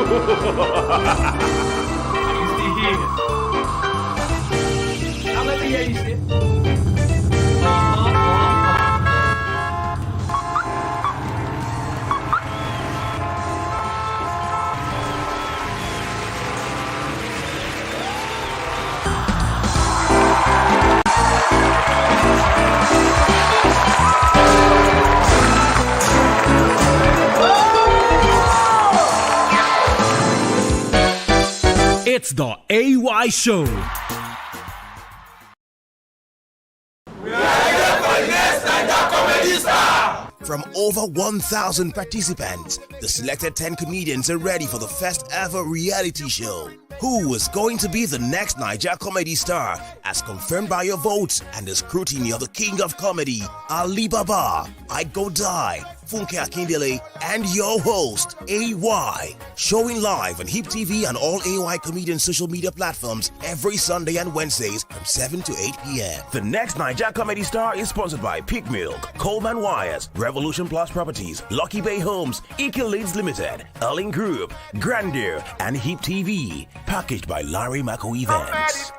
still here. Now let me hear you say. It's the AY Show. We are here for the next Naija Comedy Star. From over 1,000 participants, the selected 10 comedians are ready for the first ever reality show. Who is going to be the next Naija Comedy Star, as confirmed by your votes and the scrutiny of the king of comedy, Ali Baba, I Go Die, Funke Akindele, and your host, AY. Showing live on Hip TV and all AY comedian social media platforms every Sunday and Wednesdays from 7 to 8 p.m. The next Naija Comedy Star is sponsored by Pig Milk, Coleman Wires, Revolution Plus Properties, Lucky Bay Homes, Ike Leads Limited, Erling Group, Grandeur, and Hip TV. Packaged by Larry Mako Events.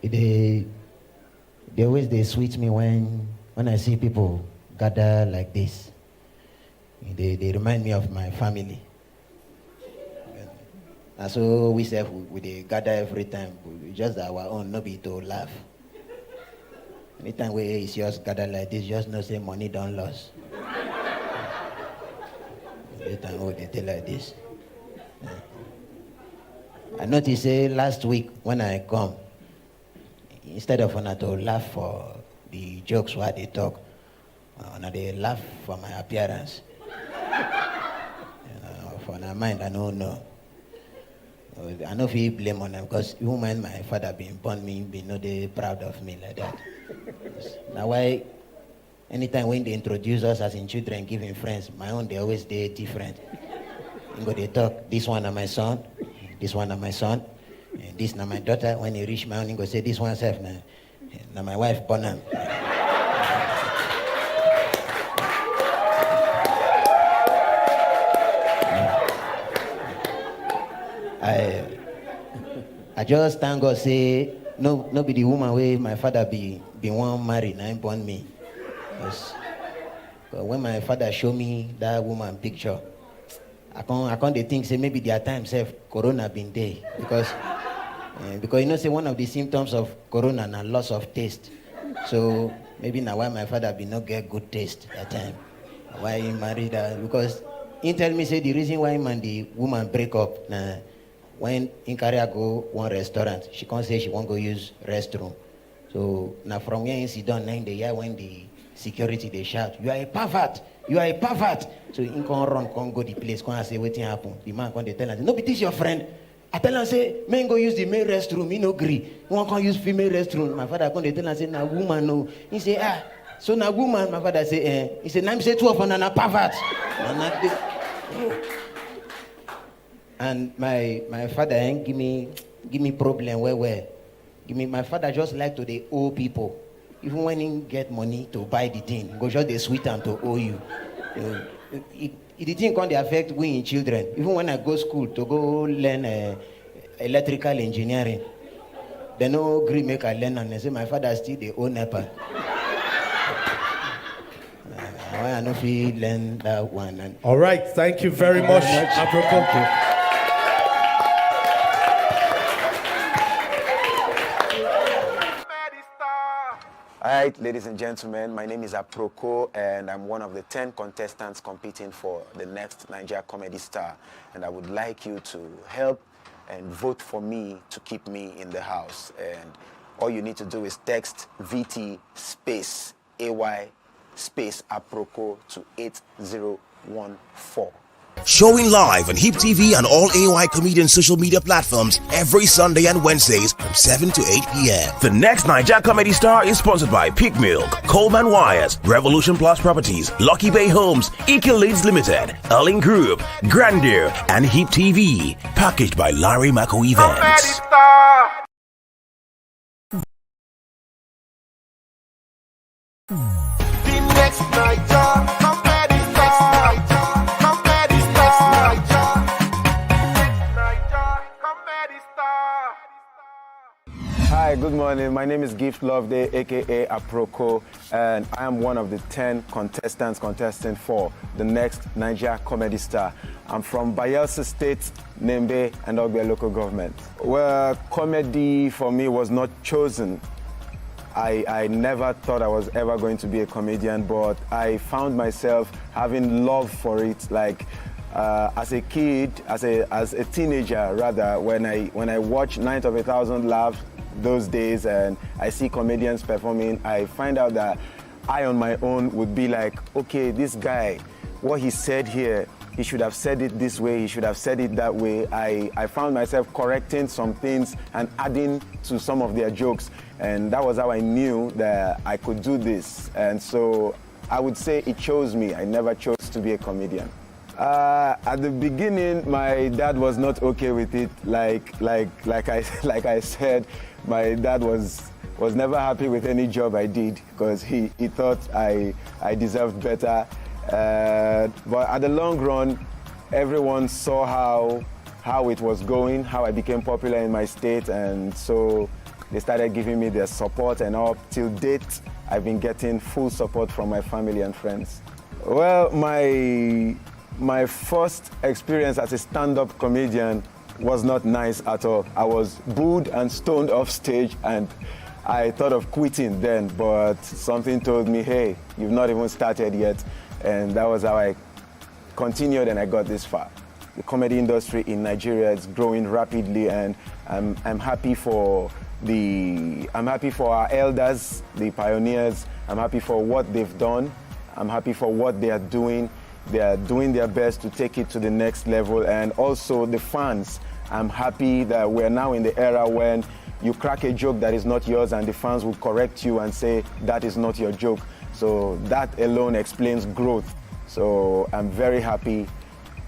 They always sweet me when I see people gather like this. They remind me of my family. And so we say we gather every time, just our own, no be to laugh. Anytime we see us gather like this, just no say money don't lose. Every time they tell like this. I noticed last week when I come, instead of wanting to laugh for the jokes what they talk, they laugh for my appearance. For my mind, I don't know. I know if you blame on them because even when my father been born me, they proud of me like that. Now why anytime when they introduce us as in children giving friends, my own they always they different. They talk, this one are my son, this one are my son, and this now my daughter. When they reach my own, go say this one self now my wife born them. I just thank God say no be the woman where my father be one married and born me. Because when my father show me that woman picture, I can't they think say maybe their time self corona been there because say one of the symptoms of corona and loss of taste. So maybe now why my father be not get good taste that time. Why he married her because he tell me say the reason why him and the woman break up now. When in Korea go one restaurant, she can't say she won't go use restroom. So now from where in sit down now in the year when the security they shout, you are a pervert, you are a pervert. So in can run, can't go the place, can't say what happen. The man can't tell her, no, but this your friend. I tell her say, man go use the male restroom, he no agree. One can use female restroom. My father can't tell her say, na woman no. He say, so na woman, my father say, he say, now say 12 and na pervert. And my father give me problem where my father just like to the owe people. Even when he get money to buy the thing, go just the sweet and to owe you. The thing can't affect we in children. Even when I go school to go learn electrical engineering, they no agree make I learn and they say my father still the own NEPA. I know if he learn that one. All right, thank you very much, Aproko. All right, ladies and gentlemen, my name is Aproko, and I'm one of the 10 contestants competing for the next Naija Comedy Star. And I would like you to help and vote for me to keep me in the house. And all you need to do is text VT space AY space Aproko to 8014. Showing live on Hip TV and all AY Comedian social media platforms every Sunday and Wednesdays from 7 to 8 p.m. The next Naija Comedy Star is sponsored by Pig Milk, Coleman Wires, Revolution Plus Properties, Lucky Bay Homes, Ike Leads Limited, Erling Group, Grandeur, and Hip TV. Packaged by Larry Mako Events. Hi, good morning. My name is Gift Loveday, aka Aproko, and I am one of the 10 contestants contesting for the next Naija Comedy Star. I'm from Bayelsa State, Nembe, and Ogbe local government. Well, comedy for me was not chosen. I never thought I was ever going to be a comedian, but I found myself having love for it. Like as a kid, as a teenager rather, when I watch Night of a Thousand Laughs those days and I see comedians performing, I find out that I on my own would be like, okay, this guy, what he said here, he should have said it this way, he should have said it that way. I found myself correcting some things and adding to some of their jokes. And that was how I knew that I could do this. And so I would say it chose me. I never chose to be a comedian. At the beginning, my dad was not okay with it. Like I said, my dad was never happy with any job I did because he thought I deserved better. But at the long run, everyone saw how it was going, how I became popular in my state, and so they started giving me their support, and up till date, I've been getting full support from my family and friends. Well, my first experience as a stand-up comedian was not nice at all. I was booed and stoned off stage, and I thought of quitting then, but something told me, hey, you've not even started yet, and that was how I continued and I got this far. The comedy industry in Nigeria is growing rapidly, and I'm happy for our elders, the pioneers. I'm happy for what they've done. I'm happy for what they are doing. They are doing their best to take it to the next level. And also the fans. I'm happy that we're now in the era when you crack a joke that is not yours and the fans will correct you and say that is not your joke. So that alone explains growth. So I'm very happy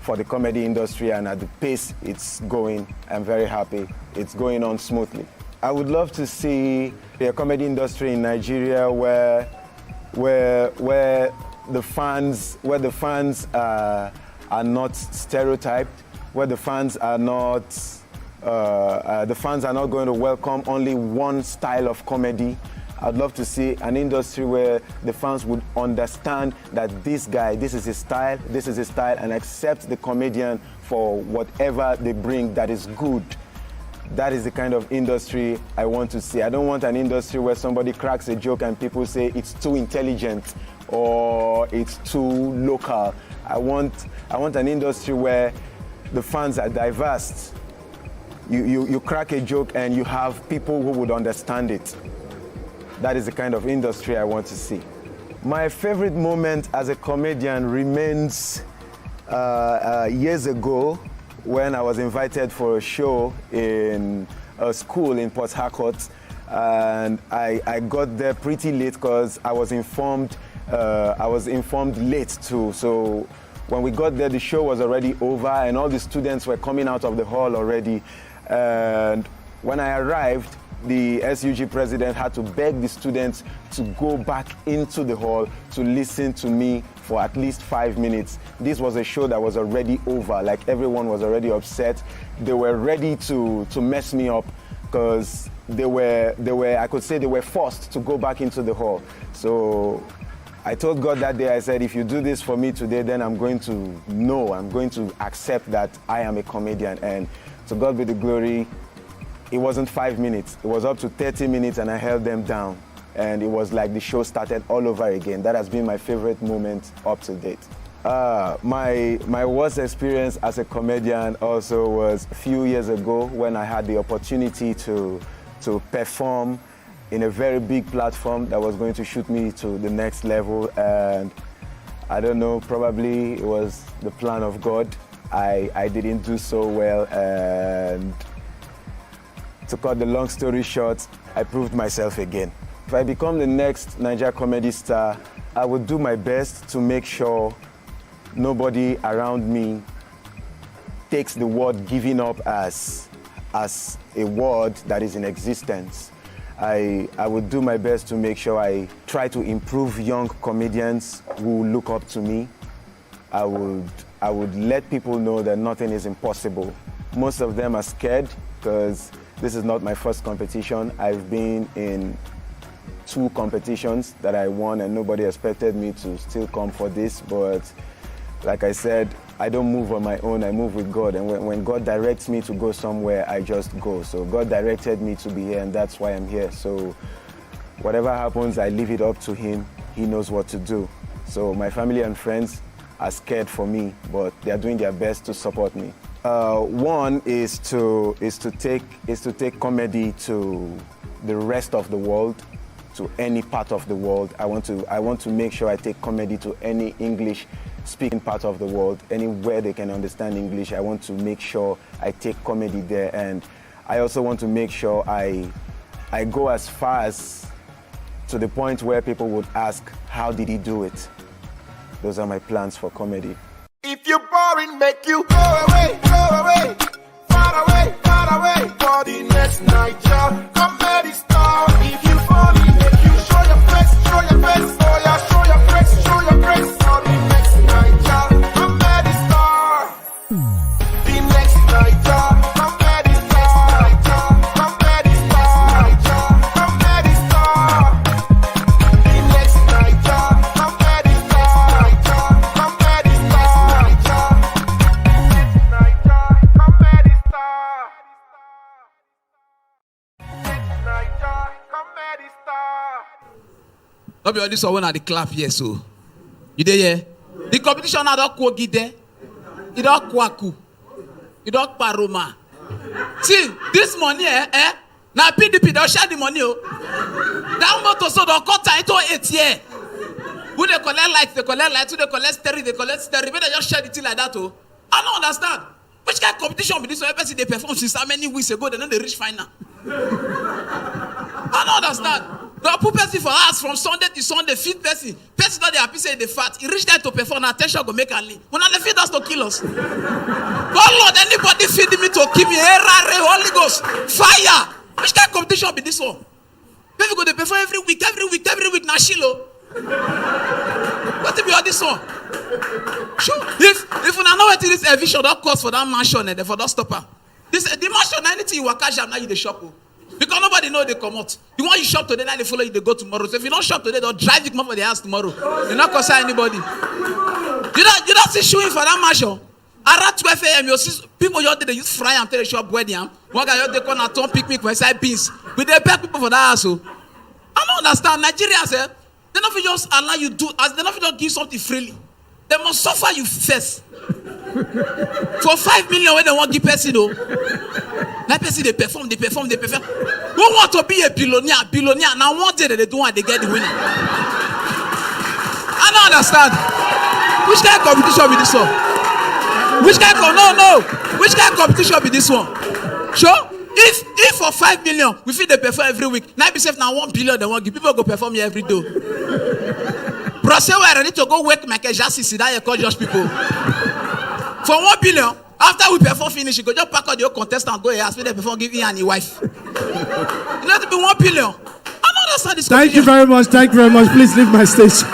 for the comedy industry, and at the pace it's going, I'm very happy. It's going on smoothly. I would love to see a comedy industry in Nigeria where the fans are not stereotyped, where the fans are not going to welcome only one style of comedy. I'd love to see an industry where the fans would understand that this is his style, and accept the comedian for whatever they bring that is good. That is the kind of industry I want to see. I don't want an industry where somebody cracks a joke and people say it's too intelligent or it's too local. I want an industry where the fans are diverse. You crack a joke and you have people who would understand it. That is the kind of industry I want to see. My favorite moment as a comedian remains years ago when I was invited for a show in a school in Port Harcourt, and I got there pretty late because I was informed late too. So when we got there, the show was already over and all the students were coming out of the hall already. And when I arrived, the SUG president had to beg the students to go back into the hall to listen to me for at least 5 minutes. This was a show that was already over, like everyone was already upset. They were ready to mess me up because I could say they were forced to go back into the hall. So I told God that day, I said, if you do this for me today, then I'm going to accept that I am a comedian. And to God be the glory. It wasn't 5 minutes. It was up to 30 minutes and I held them down. And it was like the show started all over again. That has been my favorite moment up to date. My worst experience as a comedian also was a few years ago when I had the opportunity to perform in a very big platform that was going to shoot me to the next level. And I don't know, probably it was the plan of God. I didn't do so well, and to cut the long story short, I proved myself again. If I become the next Naija comedy star, I would do my best to make sure nobody around me takes the word giving up as a word that is in existence. I would do my best to make sure I try to improve young comedians who look up to me. I would let people know that nothing is impossible. Most of them are scared because this is not my first competition. I've been in 2 competitions that I won and nobody expected me to still come for this, but like I said, I don't move on my own, I move with God. And when God directs me to go somewhere, I just go. So God directed me to be here, and that's why I'm here. So whatever happens, I leave it up to Him. He knows what to do. So my family and friends are scared for me, but they are doing their best to support me. One is to take comedy to the rest of the world, to any part of the world. I want to make sure I take comedy to any English-speaking part of the world, anywhere they can understand English. I want to make sure I take comedy there, and I also want to make sure I go as far as to the point where people would ask, how did he do it? Those are my plans for comedy. If you're boring, make you go away, far away, far away for the next Naija comedy star. If you funny, make you show your face, oh yeah, show your face for the next Naija comedy star. The next Naija comedy star, comedy star, comedy star. The next Naija comedy star, comedy star, Naija comedy star. Naija comedy star. No be all this one at the clap here, so you there, yeah? The competition now don't go get there. It don't kwaku. It don't paroma. See, this money, now PDP don't share the money, oh. That motor so don't cut into 8 years. Who they collect lights, who they collect stereo, but they just share the thing like that, oh. I don't understand. Which kind of competition be this one? Person they perform since how many weeks ago, they know they reach final. I don't understand. They put person for us from Sunday to Sunday, feed person. Person not they happy say they fat. He reach there to perform, and attention go make a leave. When they feed us to kill us. God Lord, anybody feed me to kill me, Holy Ghost, fire. Which kind of competition be this one? People go to perform every week, na shilo. What to be all this one? Sure. If you know what it is, eviction that cost for that mansion, and for that stopper. The mansion, anything you work cash now you the shop. Because nobody know they come out. The one you shop today, now they follow you, they go tomorrow. So if you don't shop today, they'll drive you come for the house tomorrow. You're not concern anybody. You don't see showing for that mansion. Around 12 a.m., you see people you they use fry and tell the shop wedding. One guy you they come and turn picnic for inside beans. But they pay people for that house. I don't understand. Nigerians, they don't just allow you do as they don't just give something freely. They must suffer you first. For 5 million when they want to give person though. That person they perform. Who want to be a billionaire? Now one day they do want they get the winner. I don't understand. Which kind of competition be this one? Which kind of competition be this one? Sure? If for 5 million we feel they perform every week, now be safe now 1 billion they want give people go perform here every day. Bro, say we're ready to go wake Michael Jackson sit down and call just people. For 1 billion, after we perform finish, you go just pack out your contestant and go here, ask me they perform give you and your wife. You know to be 1 billion. I don't understand this. Thank you very much. Please leave my stage.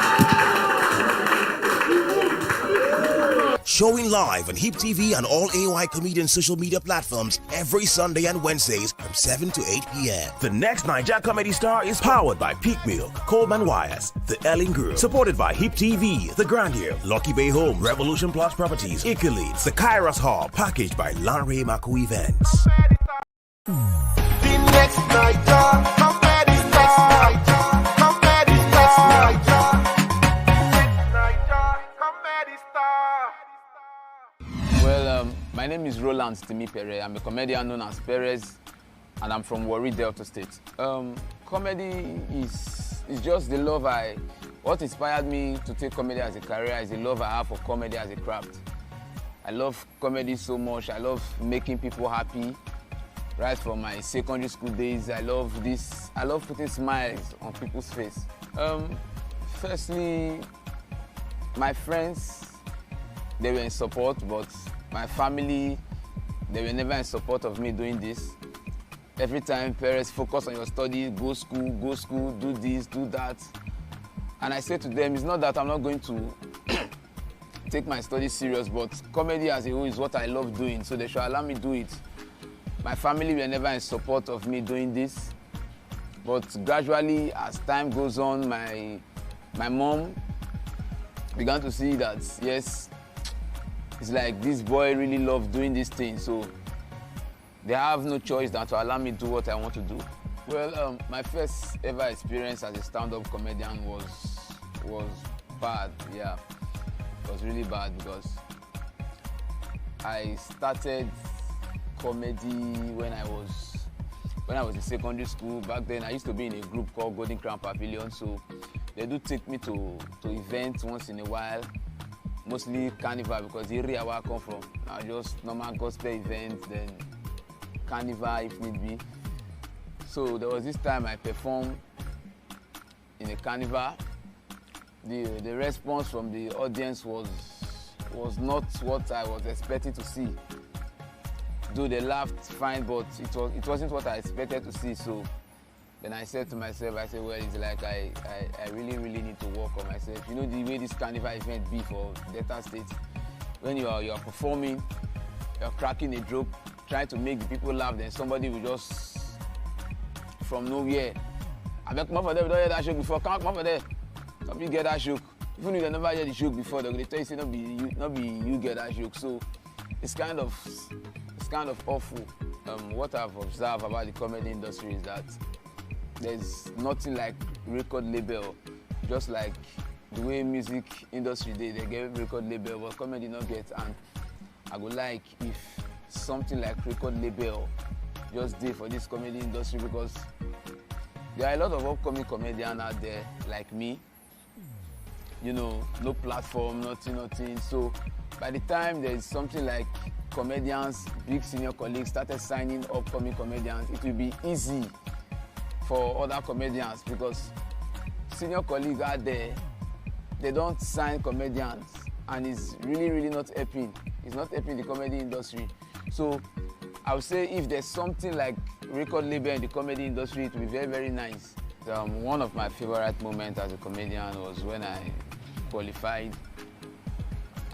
Showing live on Hip TV and all AOI comedian social media platforms every Sunday and Wednesdays from 7 to 8 p.m. The next Naija Comedy Star is powered by Peak Milk, Coleman Wires, The Ellen Group, supported by Hip TV, The Grandeur, Lucky Bay Home, Revolution Plus Properties, Icaleads, The Kairos Hall, packaged by Lanre Mako Events. The next Naija comedy star. Comedy star. Naija comedy star. Well, my name is Roland Timi Perez. I'm a comedian known as Perez, and I'm from Warri, Delta State. Comedy is just the love I What inspired me to take comedy as a career is the love I have for comedy as a craft. I love comedy so much. I love making people happy. Right from my secondary school days, I love putting smiles on people's face. Firstly, my friends, they were in support, but my family, they were never in support of me doing this. Every time, Perez, focus on your studies, go school, do this, do that. And I said to them, it's not that I'm not going to take my studies serious, but comedy as a whole is what I love doing, so they should allow me do it. My family were never in support of me doing this, but gradually, as time goes on, my mom began to see that, yes, it's like this boy really loves doing this thing, so they have no choice than to allow me to do what I want to do. Well, my first ever experience as a stand-up comedian was bad, yeah. It was really bad because I started comedy when I was in secondary school. Back then, I used to be in a group called Golden Crown Pavilion, so they do take me to events once in a while, mostly carnival because the area where I come from, now just normal gospel events, then carnival if need be. So there was this time I performed in a carnival. The response from the audience was not what I was expecting to see. Though they laughed fine, but it wasn't what I expected to see. So then I said to myself, well, it's like I really need to work on myself. You know the way this carnival event be for Delta State, when you are performing, you're cracking a joke, trying to make the people laugh, then somebody will just from nowhere, I beg come up for there, we don't hear that joke before. Come up for there. Some people get that joke. Even if they never hear the joke before, they're going to tell you, say, not be you get that joke. So it's kind of awful. What I've observed about the comedy industry is that there's nothing like record label. Just like the way music industry they get record label, but comedy not get. And I would like if something like record label just did for this comedy industry, because there are a lot of upcoming comedians out there like me. You know, no platform, nothing. So by the time there's something like comedians, big senior colleagues started signing upcoming comedians, it will be easy for other comedians, because senior colleagues out there, they don't sign comedians, and it's really not helping. It's not helping the comedy industry. So I would say if there's something like record label in the comedy industry, it would be very nice. One of my favorite moments as a comedian was when I qualified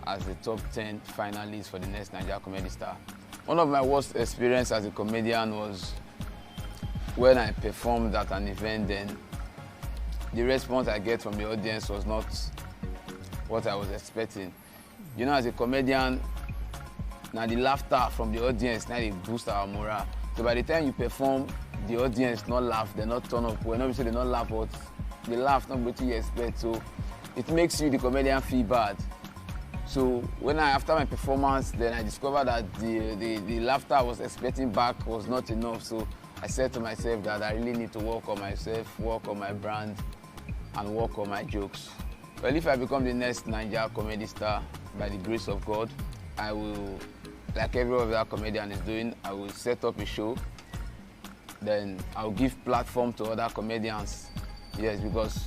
as the top 10 finalists for the next Naija Comedy Star. One of my worst experiences as a comedian was when I performed at an event, then the response I get from the audience was not what I was expecting. You know, as a comedian, now the laughter from the audience, now they boost our morale. So by the time you perform, the audience not laugh, they not turn up. Well, not say they not laugh, but they laugh not what you expect. So it makes you, the comedian, feel bad. So after my performance, then I discovered that the laughter I was expecting back was not enough. So I said to myself that I really need to work on myself, work on my brand, and work on my jokes. Well, if I become the next Naija Comedy Star, by the grace of God, I will, like every other comedian is doing, I will set up a show. Then I'll give platform to other comedians. Yes, because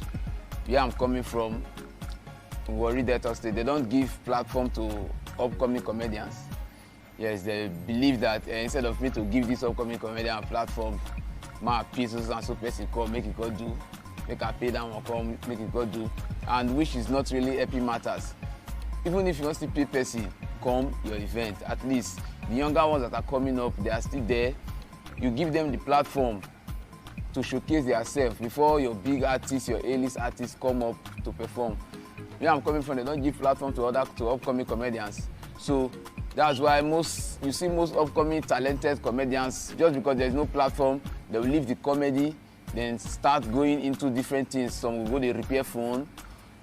where I'm coming from, Warri Delta State, they don't give platform to upcoming comedians. Yes, they believe that instead of me to give this upcoming comedian a platform, my pieces and so person come, make it go do, make I pay them or come, make it go do, and which is not really helping matters. Even if you want to pay person, come your event. At least the younger ones that are coming up, they are still there. You give them the platform to showcase themselves before your big artists, your A-list artists come up to perform. Where I'm coming from, they don't give platform to upcoming comedians. So that's why you see most upcoming talented comedians, just because there's no platform, they will leave the comedy, then start going into different things. Some will go to repair phone,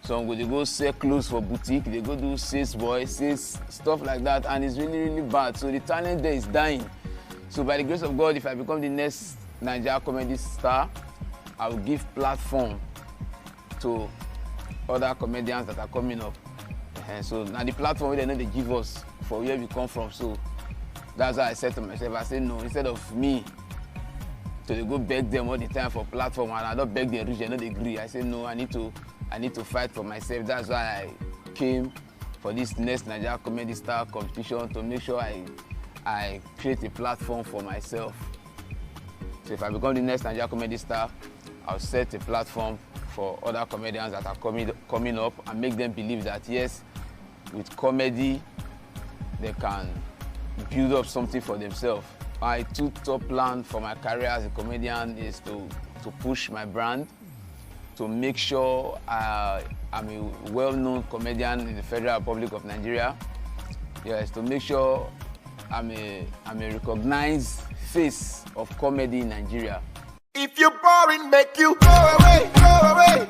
some will go sell clothes for boutique, they go do sales boy, sales, stuff like that, and it's really bad. So the talent there is dying. So by the grace of God, if I become the next Naija Comedy Star, I will give platform to other comedians that are coming up. And so now the platform they know they give us for where we come from. So that's why I said to myself, I said no, instead of me to go beg them all the time for platform and I don't beg them reach, they don't agree. I said no, I need to fight for myself. That's why I came for this next Naija Comedy Star competition to make sure I create a platform for myself. So if I become the next Naija Comedy Star, I'll set a platform for other comedians that are coming up and make them believe that yes, with comedy, they can build up something for themselves. My top plan for my career as a comedian is to push my brand, to make sure I'm a well-known comedian in the Federal Republic of Nigeria. Yes, to make sure I'm a recognized face of comedy in Nigeria. If you're boring, make you go away, far away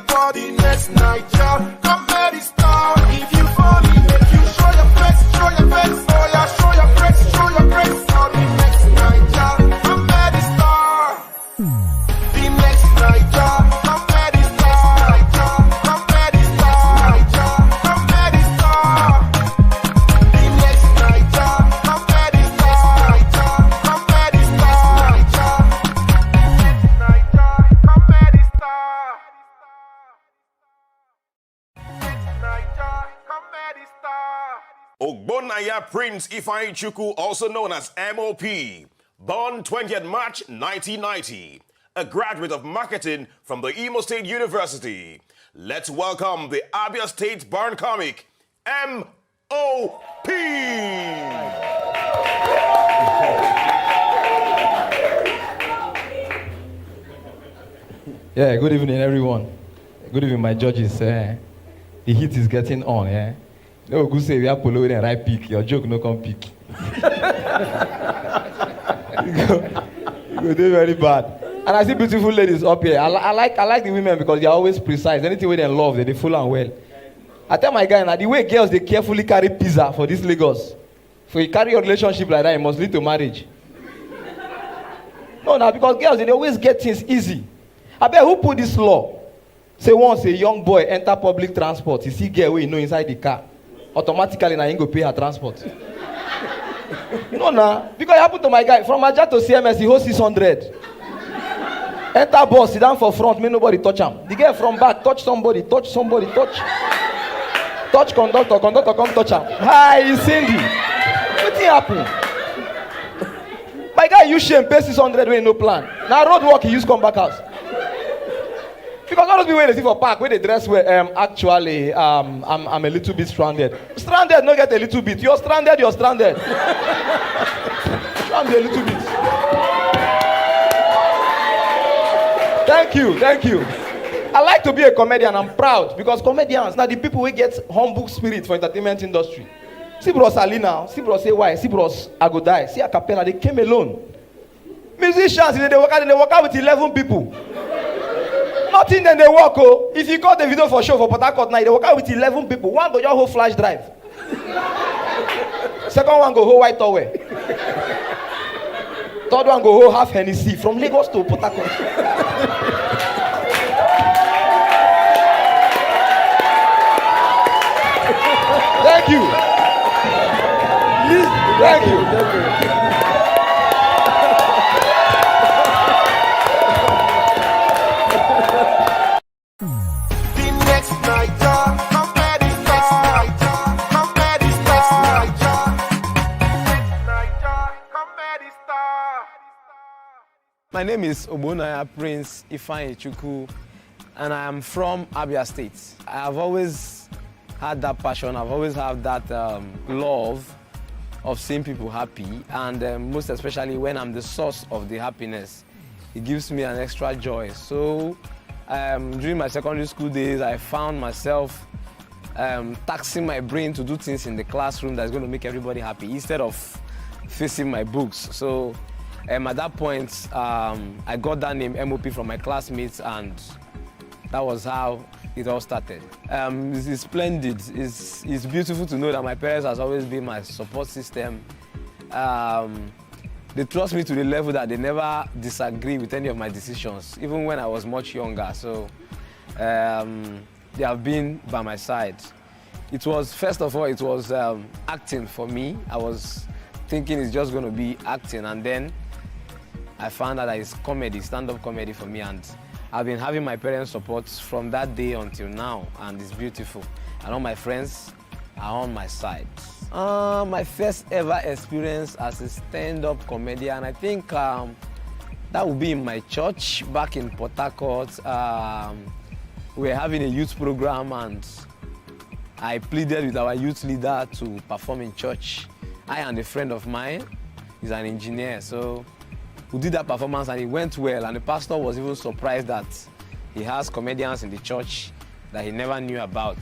for the next Naija Comedy Star. If you funny, make you show your face. Oh yeah, show your face for the next Naija Comedy Star. The next Naija Comedy Star. Comedy Star. Comedy Star. The next Naija Comedy Star. Comedy Star. Naija Comedy Star. Naija Comedy Star. Ogbonnaya Prince Ifeanyi Chukwu, also known as MOP, born 20th March 1990, a graduate of marketing from the Imo State University. Let's welcome the Abia State born comic, MOP. Yeah, good evening, everyone. Good evening, my judges. The heat is getting on. No good say we are polo and right pick. Your joke no come pick. you go do very bad. And I see beautiful ladies up here. I like the women because they are always precise. Anything they love, they full and well. I tell my guy now, the way girls they carefully carry pizza for this Lagos. So you carry your relationship like that, it must lead to marriage. No, because girls they always get things easy. I bet who put this law? Say once a young boy enter public transport, you see girl where you know inside the car. Automatically now you go pay her transport. No, because it happened to my guy. From Naija to CMS, he holds 600. Enter bus, sit down for front, make nobody touch him. The girl from back, touch somebody. Touch conductor come touch him. Hi, Cindy. What happened? My guy use shame, pay 600 with no plan. Now road work, he use come back house. Because all those people when they see for park, when they dress well, actually, I'm a little bit stranded. Stranded, no get a little bit. You're stranded. Stranded a little bit. Thank you. I like to be a comedian. I'm proud because comedians, now the people who get humble spirit for entertainment industry. See bros Alina, see bros AY, see bros Agodai, see Acapella, they came alone. Musicians, they work out with 11 people. Nothing then they work. Oh, if you got the video for show for Port Harcourt now, they work out with 11 people. One go your whole flash drive. Second one go whole white towel. Third one go whole half Hennessy from Lagos to Port Harcourt. Thank you. Thank you. My name is Ogbonnaya Prince Ifeanyi Chukwu, and I am from Abia State. I have always had that passion, I've always had that love of seeing people happy, and most especially when I'm the source of the happiness. It gives me an extra joy. So during my secondary school days, I found myself taxing my brain to do things in the classroom that's going to make everybody happy instead of facing my books. So at that point, I got that name MOP from my classmates, and that was how it all started. It's splendid. It's beautiful to know that my parents has always been my support system. They trust me to the level that they never disagree with any of my decisions, even when I was much younger. So They have been by my side. It was, first of all, it was acting for me. I was thinking it's just going to be acting, and then I found out that it's comedy, stand-up comedy for me, and I've been having my parents' support from that day until now, and it's beautiful. And all my friends are on my side. My first ever experience as a stand-up comedian, I think that would be in my church back in Port Harcourt. We were having a youth program, and I pleaded with our youth leader to perform in church. I and a friend of mine, he's an engineer, so we did that performance and it went well, and the pastor was even surprised that he has comedians in the church that he never knew about.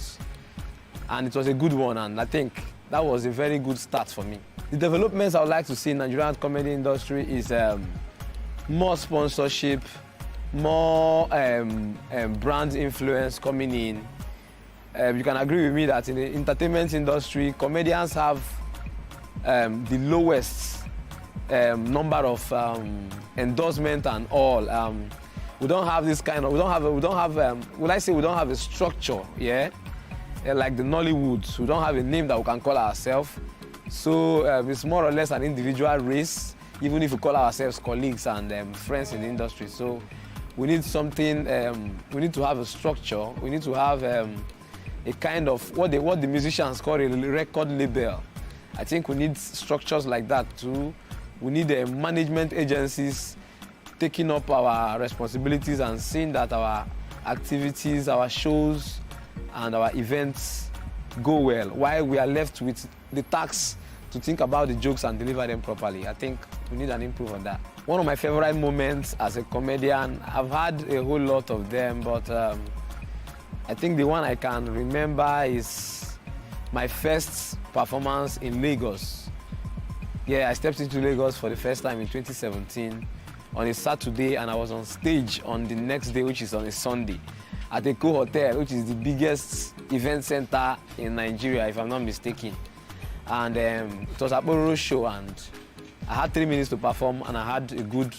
And it was a good one, and I think that was a very good start for me. The developments I would like to see in the Nigerian comedy industry is more sponsorship, more brand influence coming in. You can agree with me that in the entertainment industry, comedians have the lowest number of endorsement and all. We don't have this kind of, we don't have a structure, yeah? Like the Nollywood, we don't have a name that we can call ourselves. So it's more or less an individual race, even if we call ourselves colleagues and friends in the industry. So we need something, we need to have a structure, we need to have a kind of, what the musicians call a record label. I think we need structures like that too. We need management agencies taking up our responsibilities and seeing that our activities, our shows, and our events go well, while we are left with the task to think about the jokes and deliver them properly. I think we need an improve on that. One of my favorite moments as a comedian, I've had a whole lot of them, but I think the one I can remember is my first performance in Lagos. Yeah, I stepped into Lagos for the first time in 2017 on a Saturday, and I was on stage on the next day, which is on a Sunday, at Aproko Hotel, which is the biggest event center in Nigeria, if I'm not mistaken. And it was a Aproko show, and I had 3 minutes to perform, and I had a good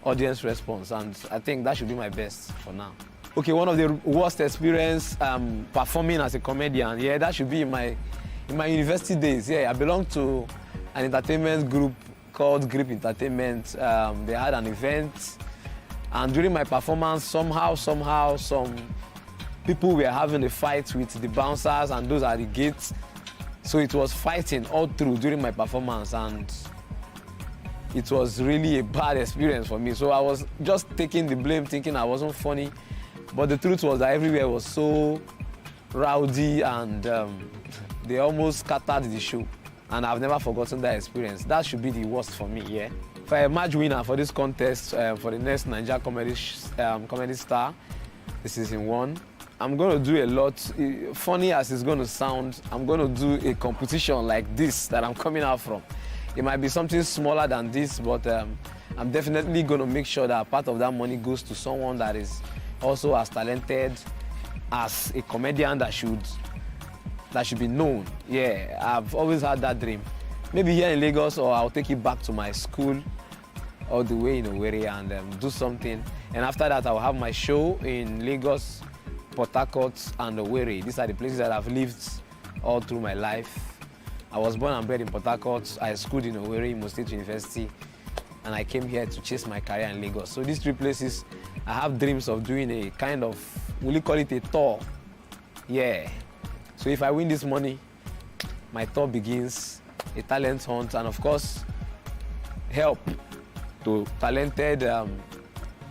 audience response, and I think that should be my best for now. Okay, one of the worst experience performing as a comedian, yeah, that should be in my university days. Yeah, I belonged to an entertainment group called Grip Entertainment. They had an event, and during my performance, somehow, some people were having a fight with the bouncers and those at the gates. So it was fighting all through during my performance, and it was really a bad experience for me. So I was just taking the blame, thinking I wasn't funny. But the truth was that everywhere was so rowdy, and they almost scattered the show. And I've never forgotten that experience. That should be the worst for me, yeah? If I'm a match winner for this contest, for the next Naija Comedy Star, the season 1, I'm going to do a lot. Funny as it's going to sound, I'm going to do a competition like this that I'm coming out from. It might be something smaller than this, but I'm definitely going to make sure that part of that money goes to someone that is also as talented as a comedian that should be known. Yeah, I've always had that dream. Maybe here in Lagos, or I'll take it back to my school all the way in Owerri and do something. And after that, I'll have my show in Lagos, Port Harcourt, and Owerri. These are the places that I've lived all through my life. I was born and bred in Port Harcourt. I schooled in Owerri, Imo State University, and I came here to chase my career in Lagos. So these 3 places, I have dreams of doing a kind of, will you call it a tour? Yeah. So if I win this money, my tour begins, a talent hunt, and of course, help to talented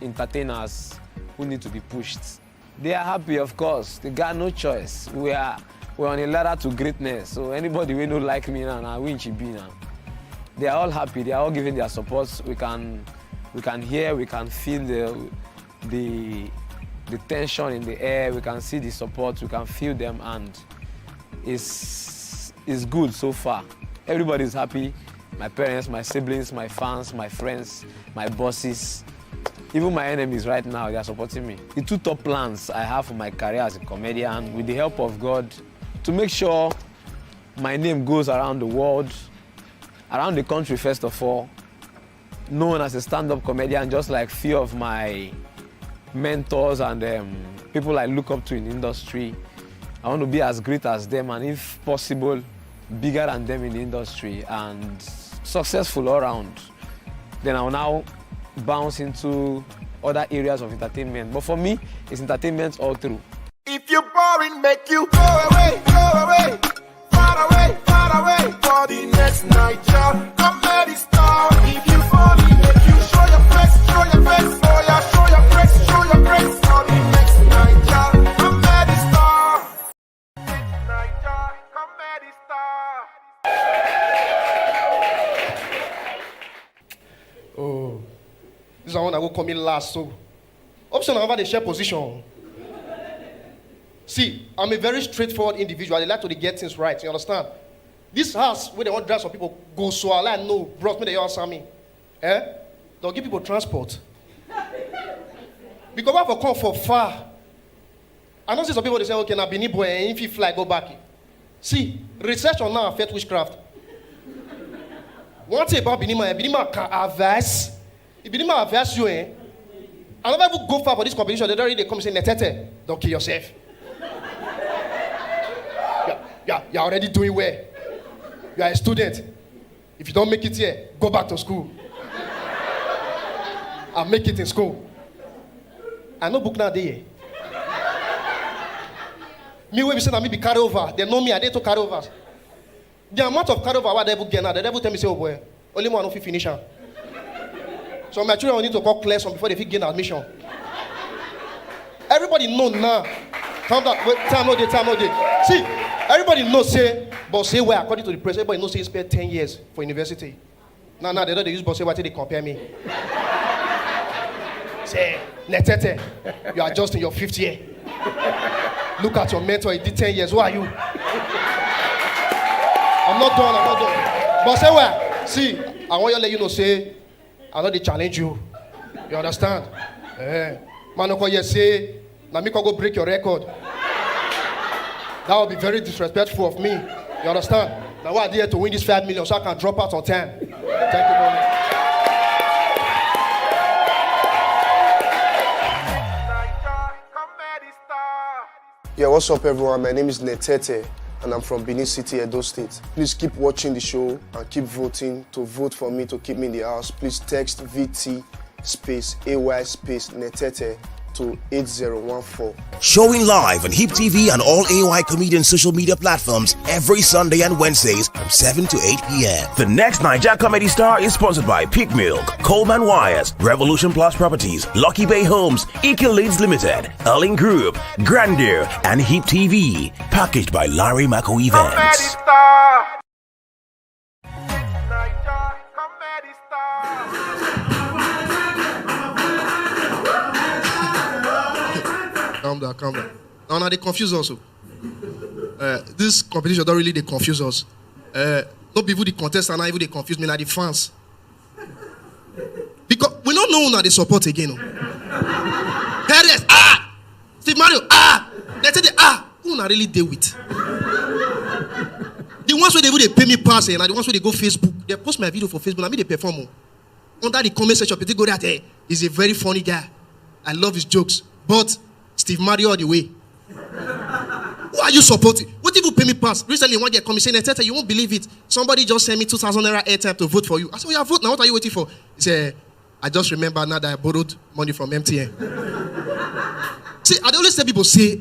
entertainers who need to be pushed. They are happy, of course. They got no choice. We're on a ladder to greatness. So anybody who don't like me now, I win be now. They are all happy. They are all giving their support. We can hear, we can feel the tension in the air. We can see the support. We can feel them, and it's good so far. Everybody's happy. My parents, my siblings, my fans, my friends, my bosses, even my enemies right now, they are supporting me. The 2 top plans I have for my career as a comedian, with the help of God, to make sure my name goes around the world, around the country first of all, known as a stand-up comedian, just like few of my mentors and people I look up to in the industry. I want to be as great as them and if possible, bigger than them in the industry and successful all around. Then I will now bounce into other areas of entertainment. But for me, it's entertainment all through. If you're boring, make you go away, far away, for the next Naija comedy star. If you fall in, make you show your face, oh yeah, show your face for the next Naija comedy star. Naija comedy star. Oh, this is the one that will come in last. So, option number they share position. See, I'm a very straightforward individual. I like to get things right. You understand? This house where they want to drive some people go so I like no, bros, me they answer me. They'll give people transport. Because I have come for far. I know see some people they say, okay, now Benin boy, and if you fly, go back. See, research on now affect witchcraft. One thing about Benin man can advise. If Benin man advise you, I never even go far for this competition. They don't really come and say, Netete, don't kill yourself. You're already doing well. You are a student. If you don't make it here, go back to school. I'll make it in school. I know book now there. Me when we say that me be carry over, they know me, I did to carry over. The amount of carry over what they book get now, the devil tell me say, oh boy, only one of you finish am. So my children will need to call class on before they fit gain admission. Everybody know now. Calm down. Wait, time no day. See, everybody knows say, but say where according to the press, everybody knows say he spent 10 years for university. Now they don't use but say why they compare me. Say, Netete, you are just in your 5th year. Look at your mentor, he did 10 years. Who are you? I'm not done. But say where? See, I want you to let you know, say, I know they challenge you. You understand? Man, okay, you say, now me can go break your record. That would be very disrespectful of me. You understand? Now why I did to win this 5 million so I can drop out on time. Thank you very much. Yeah, what's up everyone? My name is Netete and I'm from Benin City, Edo State. Please keep watching the show and keep voting to vote for me to keep me in the house. Please text VT space AY space Netete to 8014. Showing live on Hip TV and all AY Comedian social media platforms every Sunday and Wednesdays from 7 to 8 p.m. The next Naija Comedy Star is sponsored by Peak Milk, Coleman Wires, Revolution Plus Properties, Lucky Bay Homes, Eagle Leads Limited, Erling Group, Grandeur, and Hip TV. Packaged by Larry Mako Events. Comedy star. Naija comedy star. Calm down. Now they confuse us. This competition don't really they confuse us. Not people the contestants, not even they confuse me, now the fans. Because we don't know now they support again. Perez, Steve Mario, they say who not really deal with? The ones where they pay me pass, and the ones where they go Facebook, they post my video for Facebook, and me they perform. Under the comment section, they go that he's a very funny guy. I love his jokes, but Steve Mario all the way. Who are you supporting? What if you pay me pass? Recently, one day coming saying, you won't believe it. Somebody just sent me 2,000 naira airtime to vote for you. I said, yeah, vote now. What are you waiting for? He said, I just remember now that I borrowed money from MTN. See, I always tell people, say,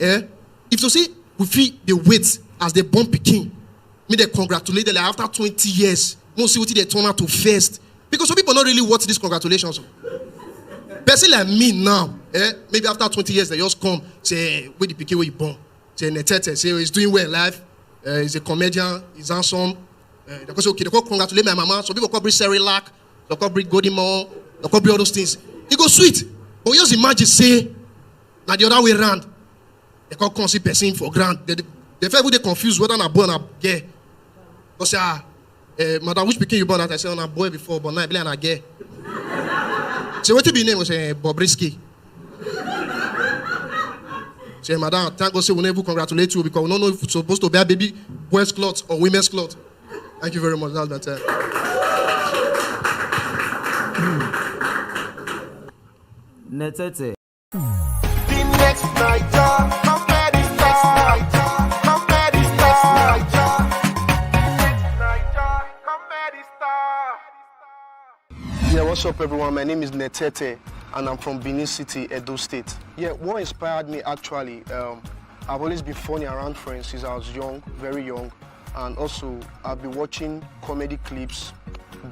if you see, we feel the wait as they born Peking, me they congratulate them like after 20 years. Most see what they turn out to first. Because some people don't really watch these congratulations. Person like me now, maybe after 20 years, they just come, say, where the Peking where you born? Say, Netete, say, he's doing well in life. He's a comedian, he's handsome. They say, okay, they call congratulate my mama. Some people call bring Cerelac, they call bring Godimo, they call bring all those things. It goes sweet. But just imagine, say, now the other way around, they call concept person for grand. They feel they confused whether I'm born or gay. Because madam, which Peking you born that? I said, I'm a boy before, but now I believe I'm gay. So what you be name was Bobrisky. Say, madam, thank God say we never congratulate you because we don't know if it's supposed to be a baby boy's clothes or women's clothes. Thank you very much. That's that. Netete. The next Naija, comedy star. Comedy star. Naija, comedy star. Yeah, what's up everyone? My name is Netete and I'm from Benin City, Edo State. Yeah, what inspired me actually, I've always been funny around friends since I was young, very young. And also, I've been watching comedy clips,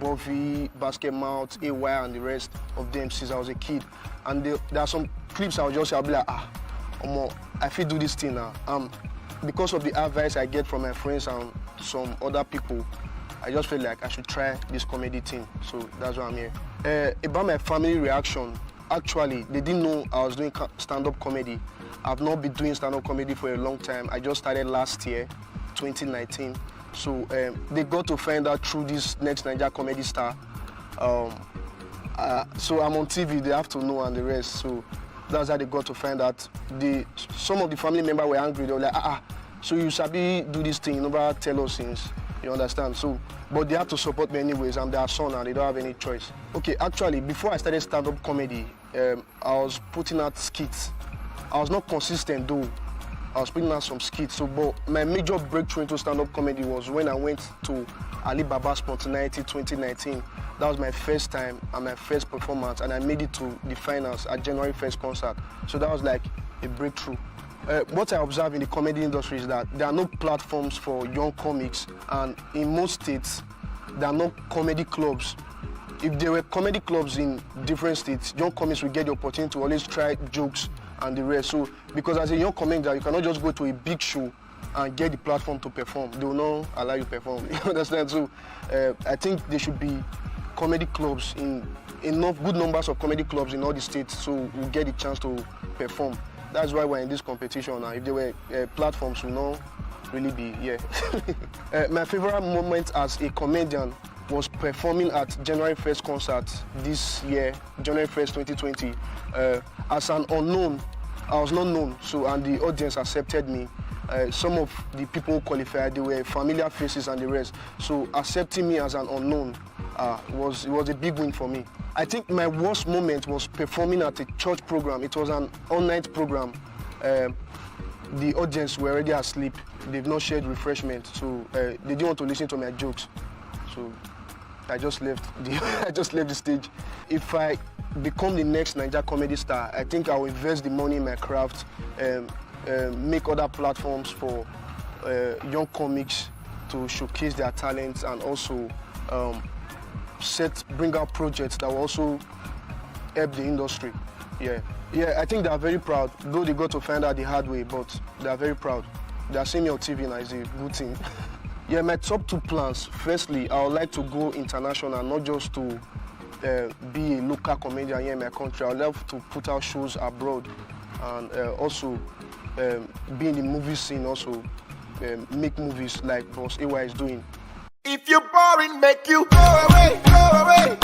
Buffy, Basket Mouth, AY and the rest of them since I was a kid. And there are some clips I'll be like, I feel do this thing now. Because of the advice I get from my friends and some other people, I just feel like I should try this comedy thing. So that's why I'm here. About my family reaction, actually, they didn't know I was doing stand-up comedy. I've not been doing stand-up comedy for a long time. I just started last year, 2019. So they got to find out through this next Naija comedy star. So I'm on TV, they have to know and the rest. So that's how they got to find out. Some of the family members were angry. They were like, so you sabi do this thing, you never tell us since, you understand? So, but they have to support me anyways. I'm their son and they don't have any choice. Okay, actually, before I started stand-up comedy, I was putting out skits. I was not consistent though. I was putting out some skits. So, but my major breakthrough into stand-up comedy was when I went to Alibaba Spontaneity 2019. That was my first time and my first performance, and I made it to the finals at January 1st concert. So that was like a breakthrough. What I observe in the comedy industry is that there are no platforms for young comics, and in most states, there are no comedy clubs. If there were comedy clubs in different states, young comics will get the opportunity to always try jokes and the rest. So, because as a young comic, you cannot just go to a big show and get the platform to perform. They will not allow you to perform. You understand? So, I think there should be comedy clubs in enough good numbers of comedy clubs in all the states, so we'll get the chance to perform. That's why we're in this competition now. If there were platforms, we'll not really be here. My favorite moment as a comedian was performing at January 1st concert this year, January 1st, 2020. As an unknown, I was not known, so and the audience accepted me. Some of the people who qualified, they were familiar faces and the rest. So accepting me as an unknown was a big win for me. I think my worst moment was performing at a church program. It was an all-night program. The audience were already asleep. They've not shared refreshment, so they didn't want to listen to my jokes. So I just left the stage. If I become the next Naija comedy star, I think I will invest the money in my craft, make other platforms for young comics to showcase their talents, and also bring out projects that will also help the industry. Yeah, I think they are very proud, though they got to find out the hard way, but they are very proud. They are seeing me on TV now, it's a good thing. Yeah, my top 2 plans. Firstly, I would like to go international, not just to be a local comedian here in my country. I would love to put out shows abroad, and also be in the movie scene, also make movies like Boss AY is doing. If you're boring, make you go away, far away,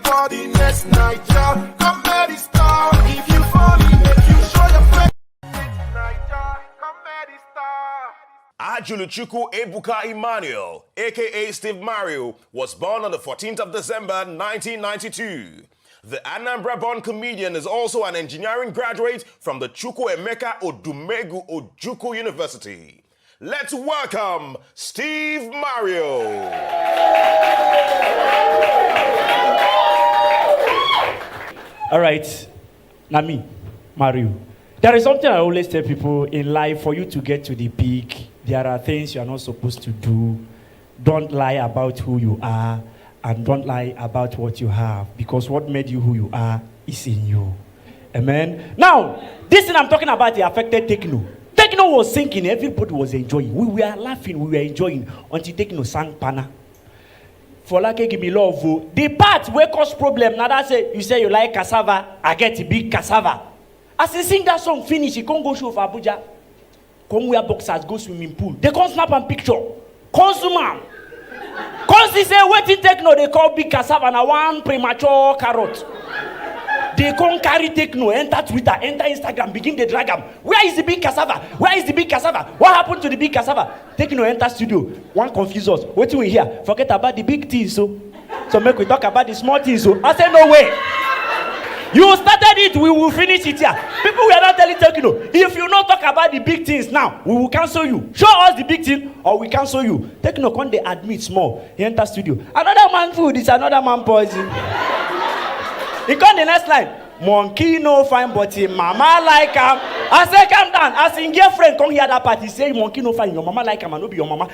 for the next Naija comedy star. If you fall in, make you show your face. Naija comedy star. Ajuluchukwu Ebuka Emmanuel, aka Steve Mario, was born on the 14th of December 1992. The Anambra-born comedian is also an engineering graduate from the Chukwuemeka Odumegu Ojukwu University. Let's welcome Steve Mario. All right, Nami, Mario. There is something I always tell people in life: for you to get to the peak, there are things you are not supposed to do. Don't lie about who you are, and don't lie about what you have, because what made you who you are is in you. Amen. Now, this thing I'm talking about, it affected Techno. Techno was singing, everybody was enjoying. We were laughing, we were enjoying until Techno sang Pana. For like give me love. The part where cause problem, now that say you say you like cassava, I get a big cassava. As he sing that song finish, he can't go show for Abuja. Come where boxers go swimming pool. They can't snap and picture. Consumer. Cause they say waiting Techno, they call big cassava and one premature carrot. They can't carry Techno, enter Twitter, enter Instagram, begin the drag them. Where is the big cassava? Where is the big cassava? What happened to the big cassava? Techno enter studio. One confuse us. What do we hear? Forget about the big things, so make we talk about the small things. So I say no way. You started it, we will finish it here. People we are not telling Tekno. If you not talk about the big things now, we will cancel you. Show us the big thing or we cancel you. Tekno can they admit small. He enter studio. Another man food is another man poison. He come the next line. Monkey no fine, but him mama like him. I say calm down. As in girlfriend come hear that part, he say monkey no fine. Your mama like him and no be your mama.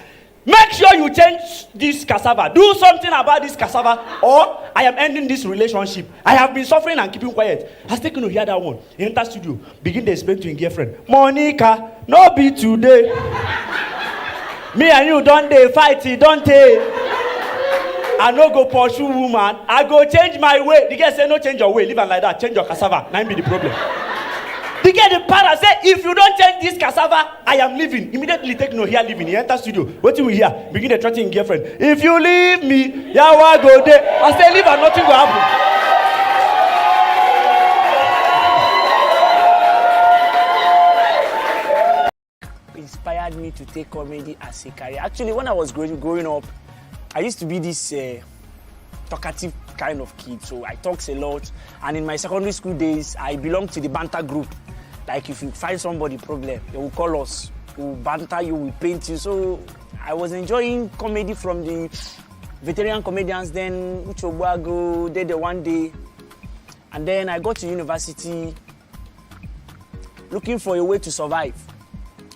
Make sure you change this cassava. Do something about this cassava, or I am ending this relationship. I have been suffering and keeping quiet. Has taken to hear that one. He enter studio, begin to explain to his girlfriend. Monica, no be today. Me and you don't dey fight, don't they? I no go pursue woman. I go change my way. The girl say no change your way. Leave am like that. Change your cassava. Now be the problem. The girl the para say if you don't change this cassava, I am leaving. Immediately take no here leaving. He enter studio. What do we hear? Begin to threaten girlfriend. If you leave me, yawa go there. I say leave and nothing will happen. Inspired me to take comedy as a career. Actually, when I was growing up, I used to be this talkative kind of kid, so I talks a lot. And in my secondary school days, I belonged to the banter group. Like if you find somebody problem, they will call us, we will banter you, we will paint you. So I was enjoying comedy from the veteran comedians then, Uchobuago, did the one day. And then I got to university looking for a way to survive.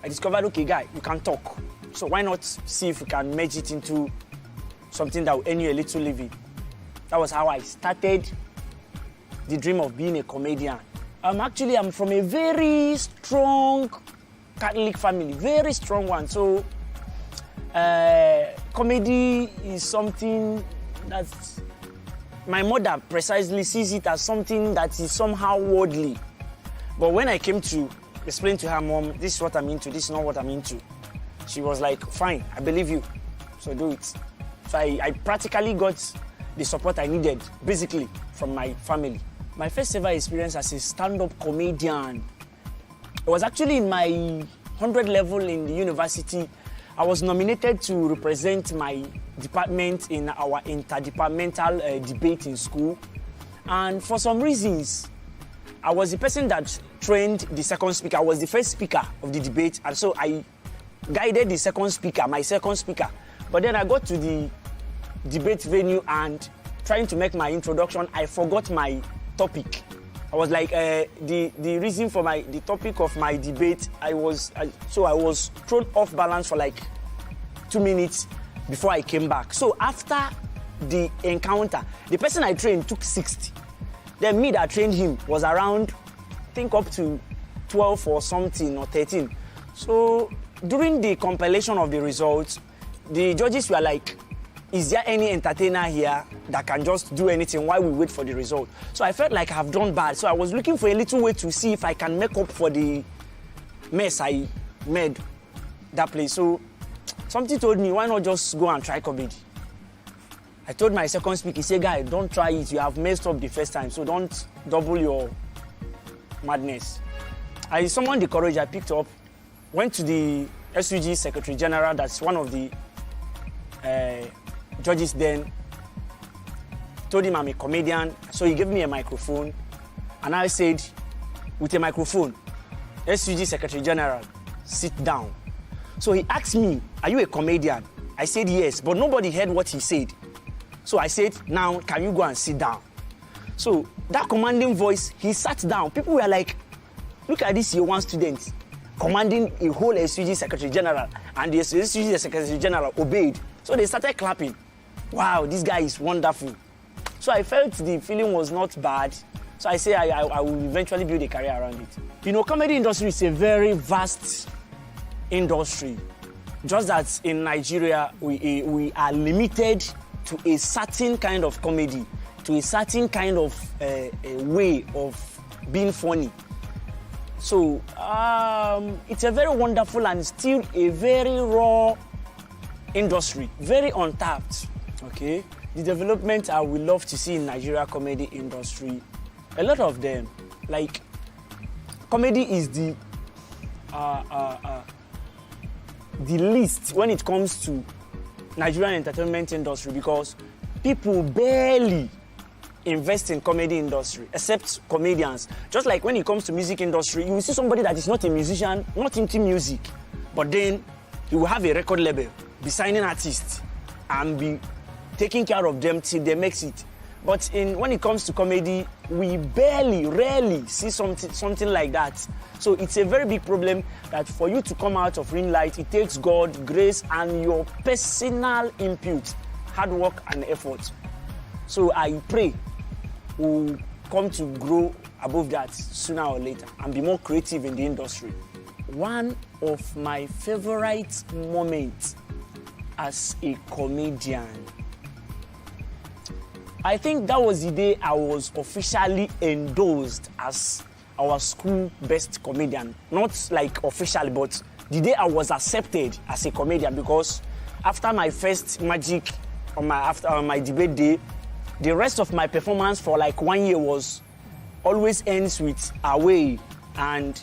I discovered, okay, guy, you can talk. So why not see if we can merge it into something that will earn you a little living. That was how I started the dream of being a comedian. I'm from a very strong Catholic family, very strong one. So comedy is something that my mother precisely sees it as something that is somehow worldly. But when I came to explain to her, Mom, this is what I'm into, this is not what I'm into, she was like, fine, I believe you, so do it. So I practically got the support I needed, basically, from my family. My first ever experience as a stand-up comedian, it was actually in my 100 level in the university. I was nominated to represent my department in our interdepartmental debate in school. And for some reasons, I was the person that trained the second speaker. I was the first speaker of the debate, and so I guided the second speaker, my second speaker. But then I got to the debate venue and trying to make my introduction, I forgot my topic. I was like, the reason for the topic of my debate, I was thrown off balance for like 2 minutes before I came back. So after the encounter, the person I trained took 60. Then me that trained him was around, I think up to 12 or something or 13. So during the compilation of the results, the judges were like, is there any entertainer here that can just do anything while we wait for the result? So I felt like I've done bad. So I was looking for a little way to see if I can make up for the mess I made that place. So something told me, why not just go and try comedy? I told my second speaker, he said, guy, don't try it. You have messed up the first time, so don't double your madness. I summoned the courage, I picked up, went to the SUG Secretary General, that's one of the judges then, told him I'm a comedian, so he gave me a microphone, and I said, with a microphone, SUG Secretary General, sit down. So he asked me, are you a comedian? I said yes, but nobody heard what he said. So I said, now can you go and sit down? So that commanding voice, he sat down. People were like, look at this year one student commanding a whole SUG Secretary General, and the SUG Secretary General obeyed. So they started clapping. Wow, this guy is wonderful. So I felt the feeling was not bad. So I say I will eventually build a career around it. You know, comedy industry is a very vast industry. Just that in Nigeria, we are limited to a certain kind of comedy, to a certain kind of a way of being funny. So it's a very wonderful and still a very raw industry, very untapped. Okay, the development I would love to see in Nigeria comedy industry, a lot of them, like comedy is the least when it comes to Nigerian entertainment industry, because people barely invest in comedy industry, except comedians. Just like when it comes to music industry, you will see somebody that is not a musician, not into music, but then he will have a record label, be signing artists, and be taking care of them till they make it. But when it comes to comedy, we rarely see something like that. So it's a very big problem that for you to come out of ring light, it takes God, grace, and your personal input, hard work and effort. So I pray we'll come to grow above that sooner or later and be more creative in the industry. One of my favorite moments as a comedian, I think that was the day I was officially endorsed as our school best comedian. Not like officially, but the day I was accepted as a comedian, because after my first magic after my debate day, the rest of my performance for like 1 year was always ends with away and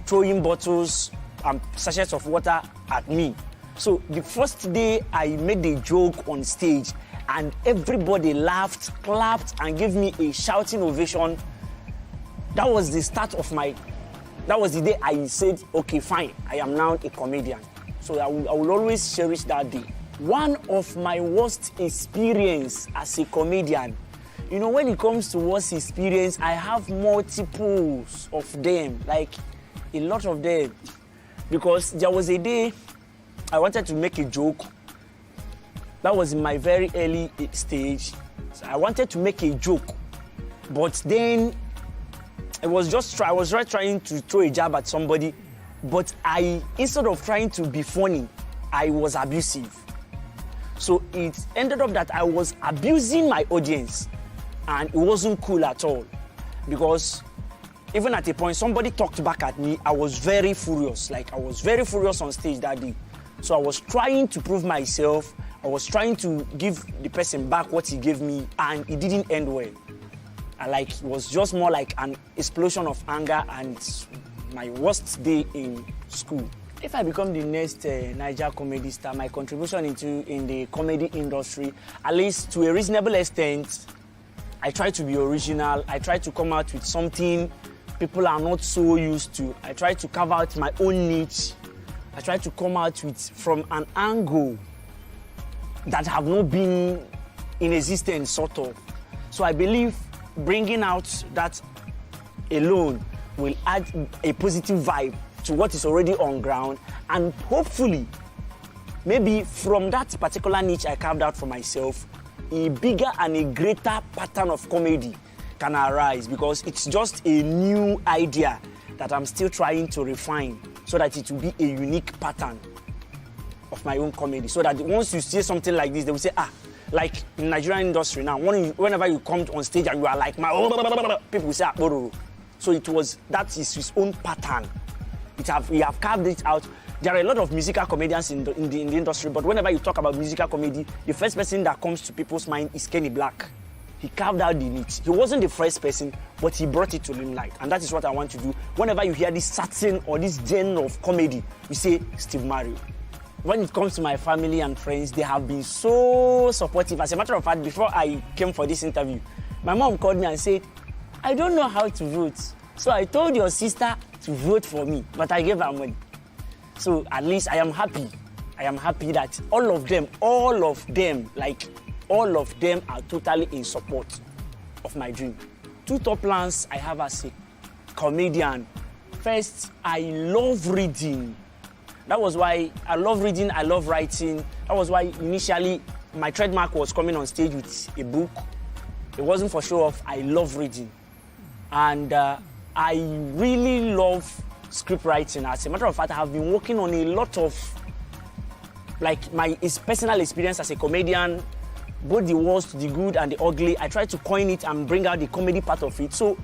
throwing bottles and sachets of water at me. So the first day I made a joke on stage and everybody laughed, clapped, and gave me a shouting ovation. That was the start of that was the day I said, okay, fine, I am now a comedian. So I will always cherish that day. One of my worst experience as a comedian, you know, when it comes to worst experience, I have multiples of them, like a lot of them. Because there was a day I wanted to make a joke. That was in my very early stage. So I wanted to make a joke, but then I was just trying to throw a jab at somebody, but instead of trying to be funny, I was abusive. So it ended up that I was abusing my audience, and it wasn't cool at all. Because even at a point, somebody talked back at me, I was very furious. Like, I was very furious on stage that day. So I was trying to prove myself. I was trying to give the person back what he gave me, and it didn't end well. It was just more like an explosion of anger, and it's my worst day in school. If I become the next Naija comedy star, my contribution in the comedy industry, at least to a reasonable extent, I try to be original. I try to come out with something people are not so used to. I try to carve out my own niche. I try to come out from an angle that have not been in existence, sort of. So I believe bringing out that alone will add a positive vibe to what is already on ground, and hopefully, maybe from that particular niche I carved out for myself, a bigger and a greater pattern of comedy can arise, because it's just a new idea that I'm still trying to refine so that it will be a unique pattern of my own comedy. So that once you see something like this, they will say, like in the Nigerian industry now, whenever you come on stage and you are like, people will say, So that is his own pattern. We have carved it out. There are a lot of musical comedians in the industry, but whenever you talk about musical comedy, the first person that comes to people's mind is Kenny Black. He carved out the niche. He wasn't the first person, but he brought it to limelight. And that is what I want to do. Whenever you hear this certain or this genre of comedy, you say Steve Mario. When it comes to my family and friends, they have been so supportive. As a matter of fact, before I came for this interview, my mom called me and said, I don't know how to vote. So I told your sister to vote for me, but I gave her money. So at least I am happy. I am happy that all of them are totally in support of my dream. Two top plans I have as a comedian. First, I love reading. That was why I love reading, I love writing. That was why initially my trademark was coming on stage with a book. It wasn't for show off, I love reading. And I really love script writing. As a matter of fact, I have been working on a lot of, like, my personal experience as a comedian, both the worst, the good, and the ugly. I try to coin it and bring out the comedy part of it. So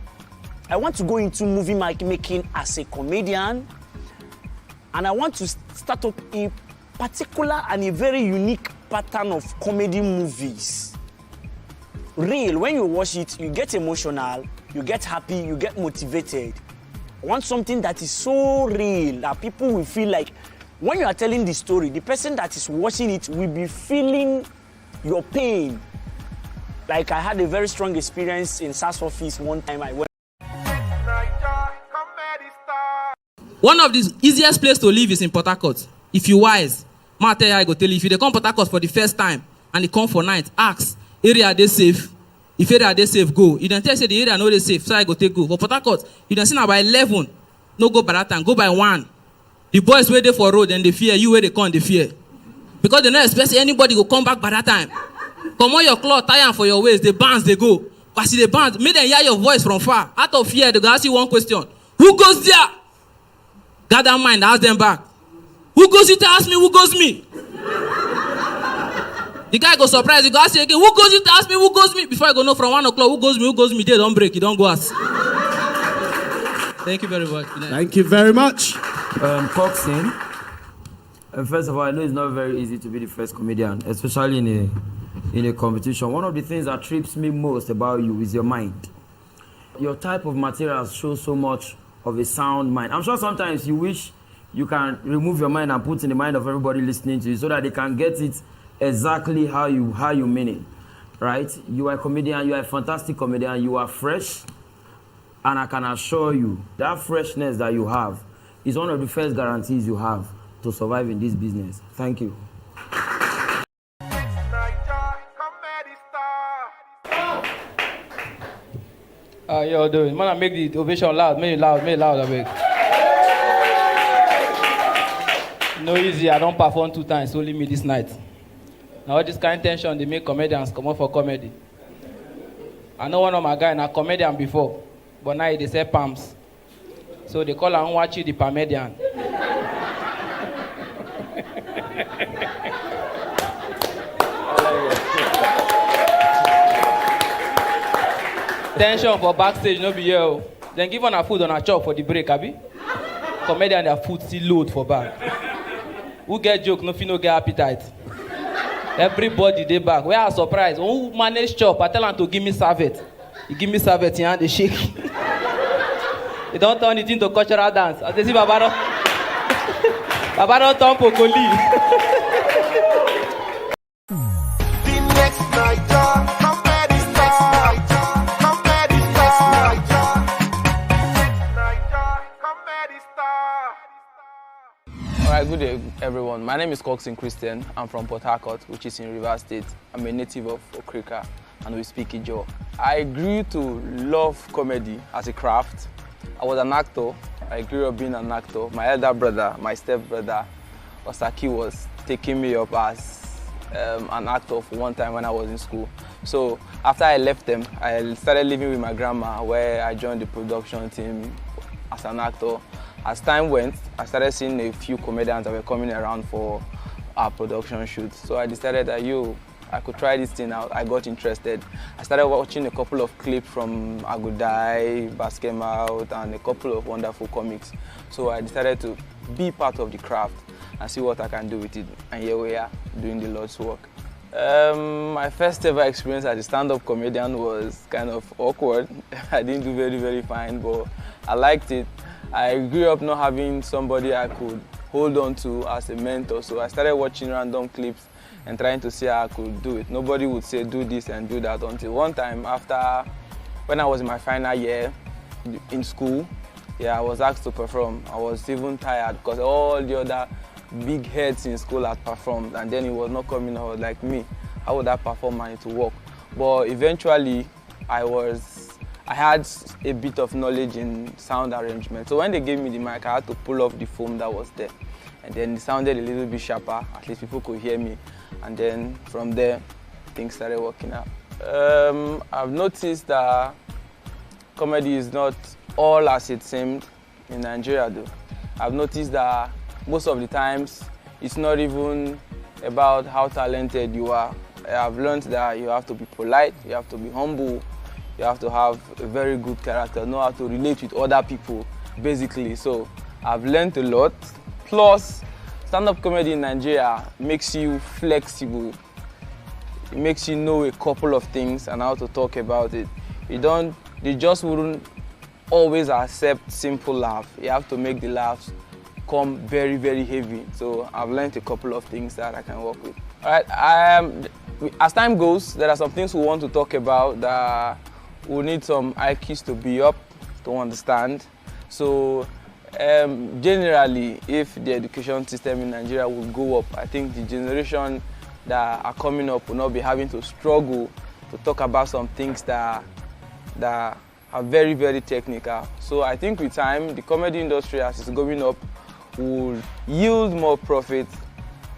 I want to go into movie making as a comedian, and I want to start up a particular and a very unique pattern of comedy movies. Real, when you watch it, you get emotional, you get happy, you get motivated. I want something that is so real that people will feel like when you are telling the story, the person that is watching it will be feeling your pain. Like I had a very strong experience in SAS office one time. I went. One of the easiest place to live is in Port Harcourt. If you wise, ma tell you I go tell you. If you dey come Port Harcourt for the first time and you come for night, ask area dey safe. If area dey safe, go. You don't tell say the area no dey safe, so I go take go. For Port Harcourt, you don't see now by 11, no go by that time, go by 1. The boys wait there for road and they fear you where they come they fear, because they not expect anybody go come back by that time. Come on your cloth, tie am for your waist, the bands they go. But see the bands, make them hear your voice from far. Out of fear, they go ask you one question: who goes there? Gather mind, ask them back. Who goes you to ask me? Who goes me? The guy go surprise. He go ask you again. Who goes you to ask me? Who goes me? Before I go know from 1 o'clock, who goes me? Who goes me? They don't break. You don't go ask. Thank you very much. Thank you very much. Coxing. First of all, I know it's not very easy to be the first comedian, especially in a competition. One of the things that trips me most about you is your mind. Your type of materials shows so much of a sound mind. I'm sure sometimes you wish you can remove your mind and put in the mind of everybody listening to you so that they can get it exactly how you mean it, right? You are a comedian, you are a fantastic comedian, you are fresh, and I can assure you that freshness that you have is one of the first guarantees you have to survive in this business. Thank you. How y'all doing? Man, make the ovation loud, make it loud, I beg. No easy, I don't perform 2 times, only me this night. Now all this kind of tension, they make comedians come out for comedy. I know one of my guys, a comedian before, but now they say palms. So they call him Wachi the Parmedian. Tension for backstage, no be here. Then give on a food on a chop for the break, abi? Comedian, their food still load for back. Who get joke, no fit no get appetite. Everybody dey back. We are surprised. Who manage chop? I tell him to give me serviette. He give me serviette, and they shake. They don't turn it into cultural dance. I see Baba don't turn Pokoli. The next Naija, comedy star. Comedy star. Naija, comedy star. Alright, good day everyone. My name is Coxing Christian. I'm from Port Harcourt, which is in Rivers State. I'm a native of Aproko and we speak Ijaw. I grew to love comedy as a craft. I was an actor. I grew up being an actor. My elder brother, my stepbrother, Osaki, was taking me up as an actor for one time when I was in school. So after I left them, I started living with my grandma, where I joined the production team as an actor. As time went, I started seeing a few comedians that were coming around for our production shoots. So I decided that I could try this thing out. I got interested. I started watching a couple of clips from Agudai, Basketmouth, and a couple of wonderful comics. So I decided to be part of the craft and see what I can do with it. And here we are, doing the Lord's work. My first ever experience as a stand-up comedian was kind of awkward. I didn't do very, very fine, but I liked it. I grew up not having somebody I could hold on to as a mentor, so I started watching random clips and trying to see how I could do it. Nobody would say do this and do that until one time when I was in my final year in school, I was asked to perform. I was even tired because all the other big heads in school had performed and then it was not coming out like me. How would I perform and it would work? But eventually I had a bit of knowledge in sound arrangement. So when they gave me the mic, I had to pull off the foam that was there. And then it sounded a little bit sharper, at least people could hear me. And then from there, things started working out. I've noticed that comedy is not all as it seemed in Nigeria though. I've noticed that most of the times, it's not even about how talented you are. I've learned that you have to be polite, you have to be humble, you have to have a very good character, know how to relate with other people, basically. So I've learned a lot. Plus, stand-up comedy in Nigeria makes you flexible. It makes you know a couple of things and how to talk about it. They just wouldn't always accept simple laugh. You have to make the laughs come very, very heavy. So I've learned a couple of things that I can work with. All right, as time goes, there are some things we want to talk about that we need some IQs to be up to understand. So generally, if the education system in Nigeria will go up, I think the generation that are coming up will not be having to struggle to talk about some things that are very, very technical. So I think with time, the comedy industry as it's going up will yield more profit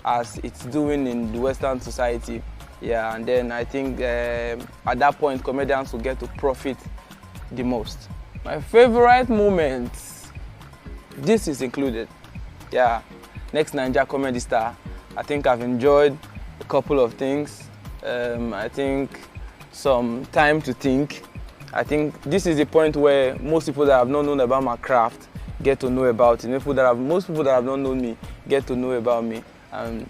as it's doing in the Western society. Yeah, and then I think at that point, comedians will get to profit the most. My favorite moments, this is included. Yeah, next Naija Comedy Star. I think I've enjoyed a couple of things. I think some time to think. I think this is the point where most people that have not known about my craft get to know about it. Most people that have not known me get to know about me and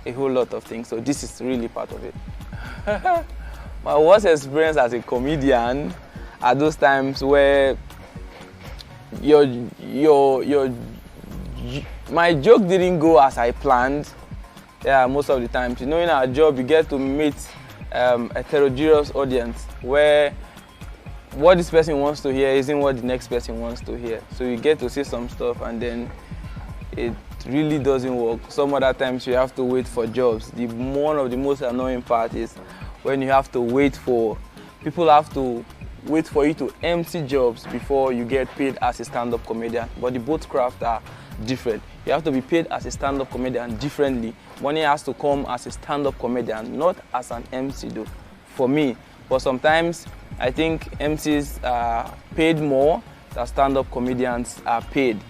a whole lot of things. So this is really part of it. My worst experience as a comedian are those times where my joke didn't go as I planned. Yeah, most of the times. You know, in our job, you get to meet a heterogeneous audience where what this person wants to hear isn't what the next person wants to hear. So you get to see some stuff and then it really doesn't work. Some other times you have to wait for jobs. One of the most annoying part is when you have to wait for, people have to wait for you to empty jobs before you get paid as a stand-up comedian. But the both crafts are different. You have to be paid as a stand-up comedian differently. Money has to come as a stand-up comedian, not as an MC though, for me. But sometimes I think MCs are paid more than stand-up comedians are paid.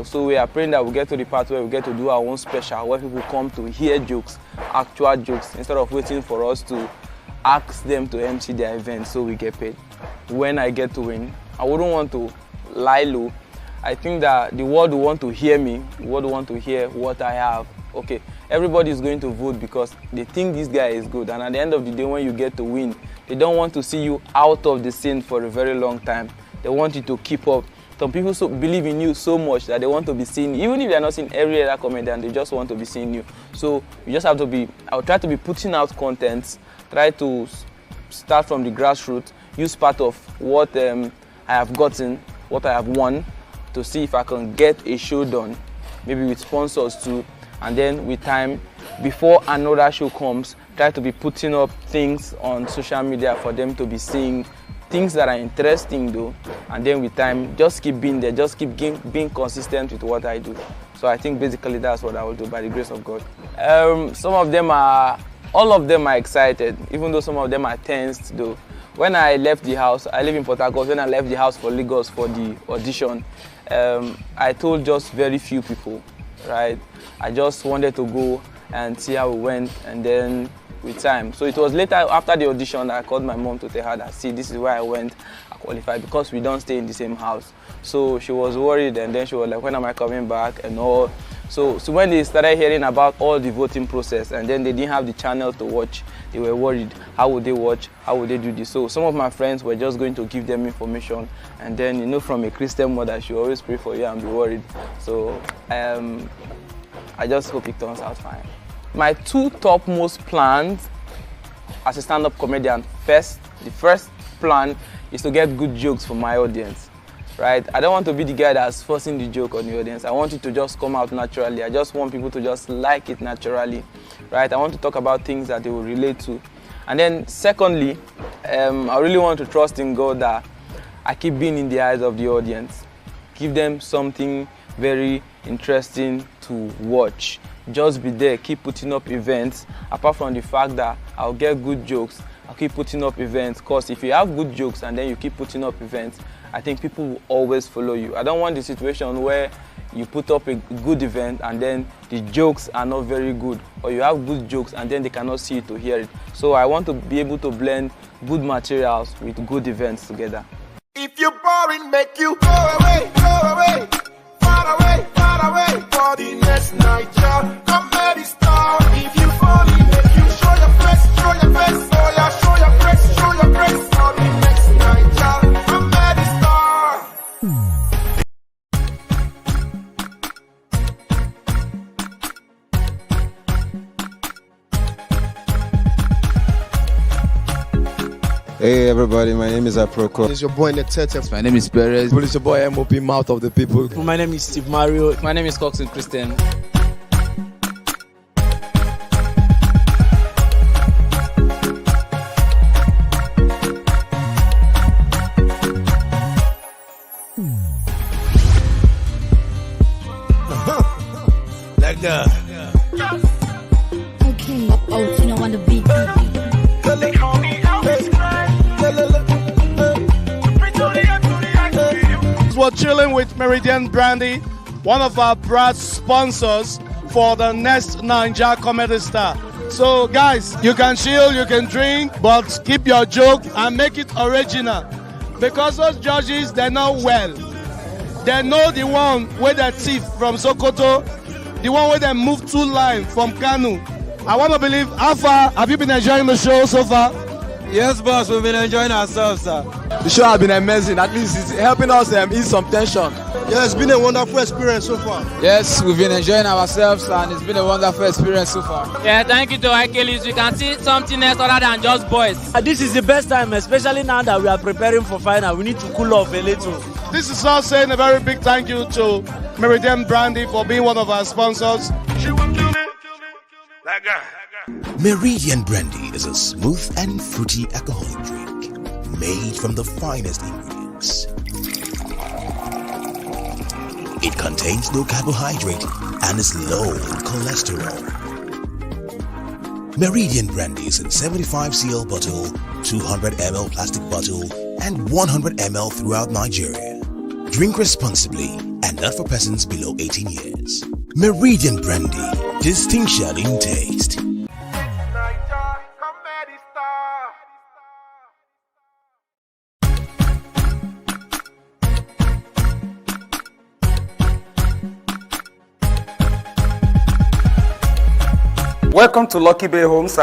So we are praying that we get to the part where we get to do our own special, where people come to hear jokes, actual jokes, instead of waiting for us to ask them to MC their event so we get paid. When I get to win, I wouldn't want to lie low. I think that the world will want to hear me, the world will want to hear what I have. Okay, everybody is going to vote because they think this guy is good, and at the end of the day when you get to win, they don't want to see you out of the scene for a very long time. They want you to keep up. Some people believe in you so much that they want to be seen, even if they're not seeing every other comedian, they just want to be seeing you. So you just have to be, I'll try to be putting out content, try to start from the grassroots, use part of what I have gotten, what I have won, to see if I can get a show done, maybe with sponsors too, and then with time, before another show comes, try to be putting up things on social media for them to be seeing, things that are interesting though, and then with time, just keep being there, just keep being consistent with what I do. So I think basically that's what I will do by the grace of God. All of them are excited, even though some of them are tensed though. When I left the house, I live in Port Harcourt, when I left the house for Lagos for the audition, I told just very few people, right? I just wanted to go and see how it went, and then with time. So it was later after the audition that I called my mom to tell her that, see, this is where I went, I qualified, because we don't stay in the same house. So she was worried, and then she was like, when am I coming back and all. So when they started hearing about all the voting process, and then they didn't have the channel to watch, they were worried. How would they watch? How would they do this? So some of my friends were just going to give them information, and then, you know, from a Christian mother, she always pray for you and be worried. So I just hope it turns out fine. My two topmost plans as a stand-up comedian, the first plan is to get good jokes for my audience, right? I don't want to be the guy that's forcing the joke on the audience. I want it to just come out naturally. I just want people to just like it naturally, right? I want to talk about things that they will relate to. And then secondly, I really want to trust in God that I keep being in the eyes of the audience. Give them something very interesting to watch. Just be there, keep putting up events. Apart from the fact that I'll get good jokes, I'll keep putting up events, because if you have good jokes and then you keep putting up events, I think people will always follow you. I don't want the situation where you put up a good event and then the jokes are not very good, or you have good jokes and then they cannot see it to hear it. So I want to be able to blend good materials with good events together. If you're boring, make you go away, far away, for the next Naija Comedy Star. If you fall in, make you show your face, oh yeah, show your face for the next Naija Comedy Star. Hey everybody, my name is Aproko. It's your boy Netete. My name is Perez. It's your boy MOP, mouth of the people. My name is Steve Mario. My name is Coxon Christian. Like that. Okay. Oh, you know on the beat. We're chilling with Meridian Brandy, one of our brass sponsors for the next Naija Comedy Star. So guys, you can chill, you can drink, but keep your joke and make it original. Because those judges, they're not well. They know the one where they thief from Sokoto, the one where they move 2 lines from Kanu. I want to believe, how far have you been enjoying the show so far? Yes, boss, we've been enjoying ourselves, sir. The show has been amazing. At least it's helping us ease some tension. Yeah, it's been a wonderful experience so far. Yes, we've been enjoying ourselves and it's been a wonderful experience so far. Yeah, thank you to Ikelis. We can see something else other than just boys. This is the best time, especially now that we are preparing for final. We need to cool off a little. This is us saying a very big thank you to Meridian Brandy for being one of our sponsors. Meridian Brandy is a smooth and fruity alcoholic drink made from the finest ingredients. It contains no carbohydrate and is low in cholesterol. Meridian Brandy is in 75cl bottle, 200 ml plastic bottle, and 100 ml throughout Nigeria. Drink responsibly and not for persons below 18 years. Meridian Brandy, distinction in taste. Welcome to Lucky Bay Homes.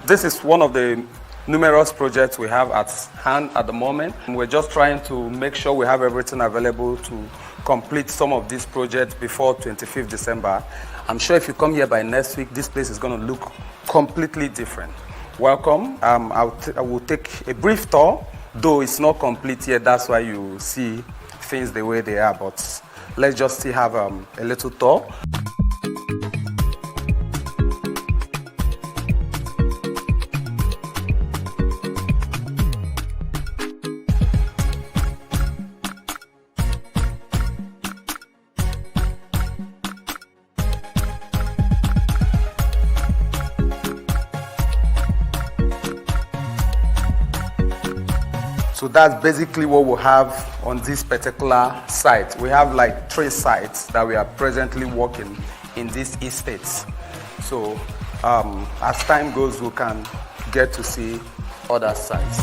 This is one of the numerous projects we have at hand at the moment. We're just trying to make sure we have everything available to complete some of these projects before 25th December. I'm sure if you come here by next week, this place is going to look completely different. Welcome. I will take a brief tour, though it's not complete yet. That's why you see things the way they are. But let's just still have a little tour. So that's basically what we have on this particular site. We have like 3 sites that we are presently working in these estates. So as time goes, we can get to see other sites.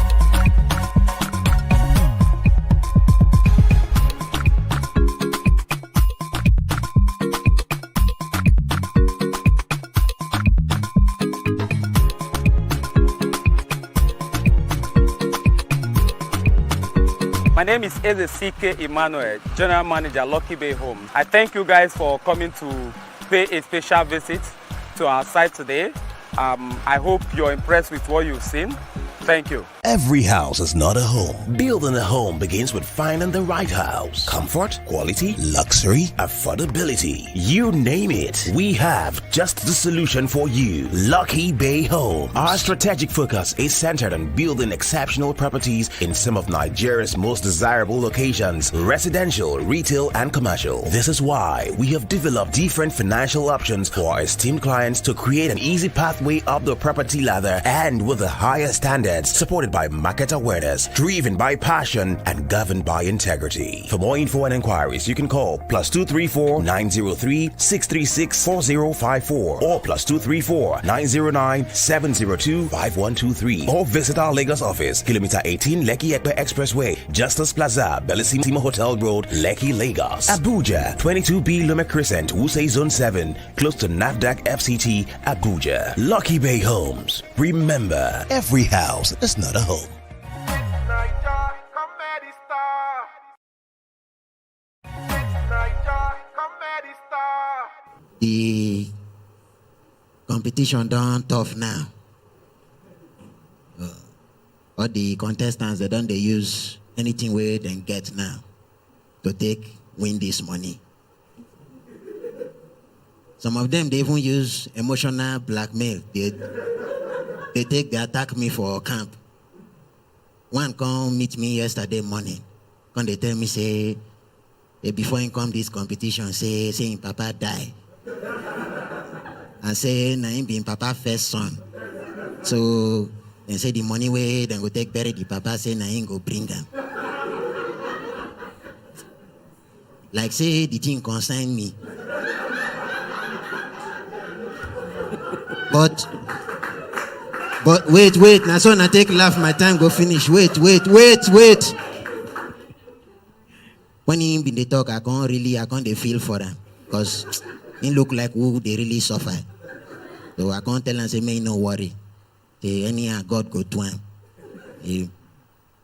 My name is Eze C.K. Emmanuel, General Manager, Lucky Bay Homes. I thank you guys for coming to pay a special visit to our site today. I hope you're impressed with what you've seen. Thank you. Every house is not a home. Building a home begins with finding the right house. Comfort, quality, luxury, affordability. You name it. We have just the solution for you. Lucky Bay Homes. Our strategic focus is centered on building exceptional properties in some of Nigeria's most desirable locations, residential, retail, and commercial. This is why we have developed different financial options for our esteemed clients to create an easy pathway up the property ladder and with the highest standards, supported by market awareness, driven by passion, and governed by integrity. For more info and inquiries, you can call +234 903 636 4054 or +234 909 702 5123 or visit our Lagos office, Kilometer 18 Lekki Ekpe Expressway, Justice Plaza, Bellissimo Hotel Road, Lekki, Lagos. Abuja, 22B Lume Crescent, Wuse Zone 7, close to NAFDAC FCT, Abuja. Lucky Bay Homes. Remember, every house is not a home. The competition done tough now. all the contestants, they use anything where they get now to win this money. Some of them, they even use emotional blackmail. They attack me for camp. One come meet me yesterday morning. Come they tell me, say, before he come this competition, say him papa die. And say, na him being papa first son. So, they say the money way, then go bury the papa, say na him go bring them. Like say the thing concern me. But wait, now so I take laugh, my time go finish. Wait. When he been the talk, I can't feel for them. Because he look like who they really suffer. So I can't tell them, say, may no worry. Anyhow, God go to him.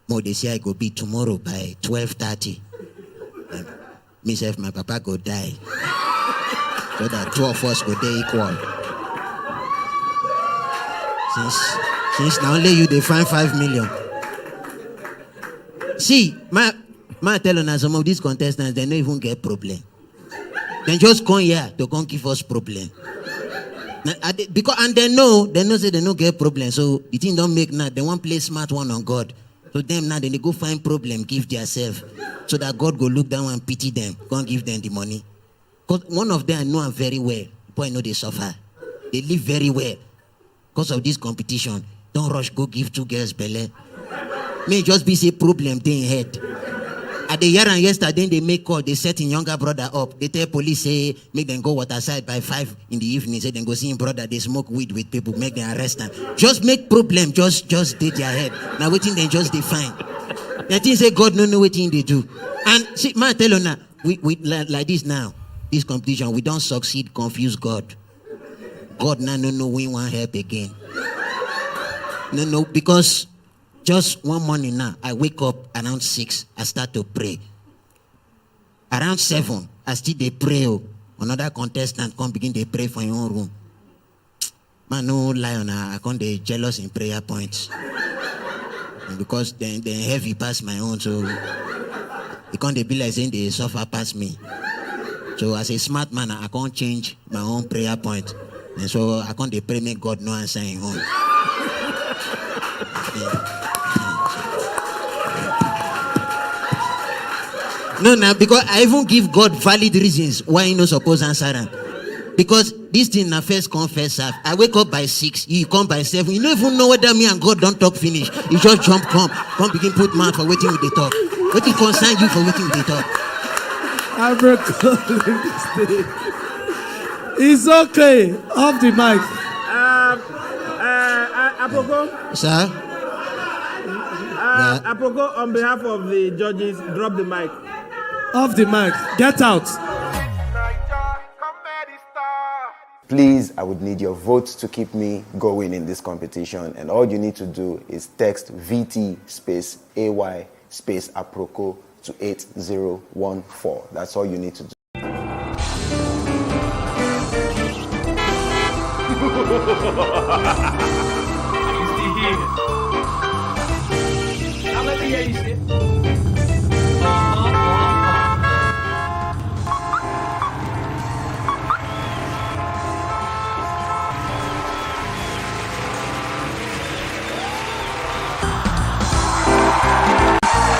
More they say I go be tomorrow by 12:30. Myself, my papa go die. So that two of us go there equal. Since now only you they find 5 million. See, my telling us some of these contestants, they don't even get problem. They just come here to come give us problem. Because they know say they don't get problem. So the thing don't make now. They want play smart one on God. So them now they go find problem, give themselves. So that God go look down and pity them. Go and give them the money. Because one of them I know very well. Boy, know they suffer. They live very well. Because of this competition, don't rush, go give 2 girls belly. May just be say problem they in head. At the year and yesterday, they make call, they set in younger brother up. They tell police, say, make them go waterside by 5 in the evening. Say, then go see him brother, they smoke weed with people, make them arrest them. Just make problem, just did their head. Now waiting, they just define. The thing say, God no know what thing they do. And see, man, tell you now, we like this now, this competition, we don't succeed, confuse God. God now no we want help again. No, because just one morning now, I wake up around 6, I start to pray. Around 7, I still they pray. Another contestant come begin to pray for your own room. Man, no lie on I can't they jealous in prayer points. Because they heavy pass my own, so it can't be like saying they suffer past me. So as a smart man, I can't change my own prayer point. And so I can't pray, make God no answer in home. No, because I even give God valid reasons why he no suppose answer them. Because this thing na first come, first serve. I wake up by 6, you come by 7. You don't even know whether me and God don't talk finish. You just come begin put mouth for waiting with the talk. What it concern you for waiting with the talk? Aproko, leave the stage. It's okay. Off the mic. Aproko. Sir? Aproko, on behalf of the judges, drop the mic. Off the mic. Get out. Please, I would need your votes to keep me going in this competition. And all you need to do is text VT space AY space Aproko to 8014. That's all you need to do. How many years is it?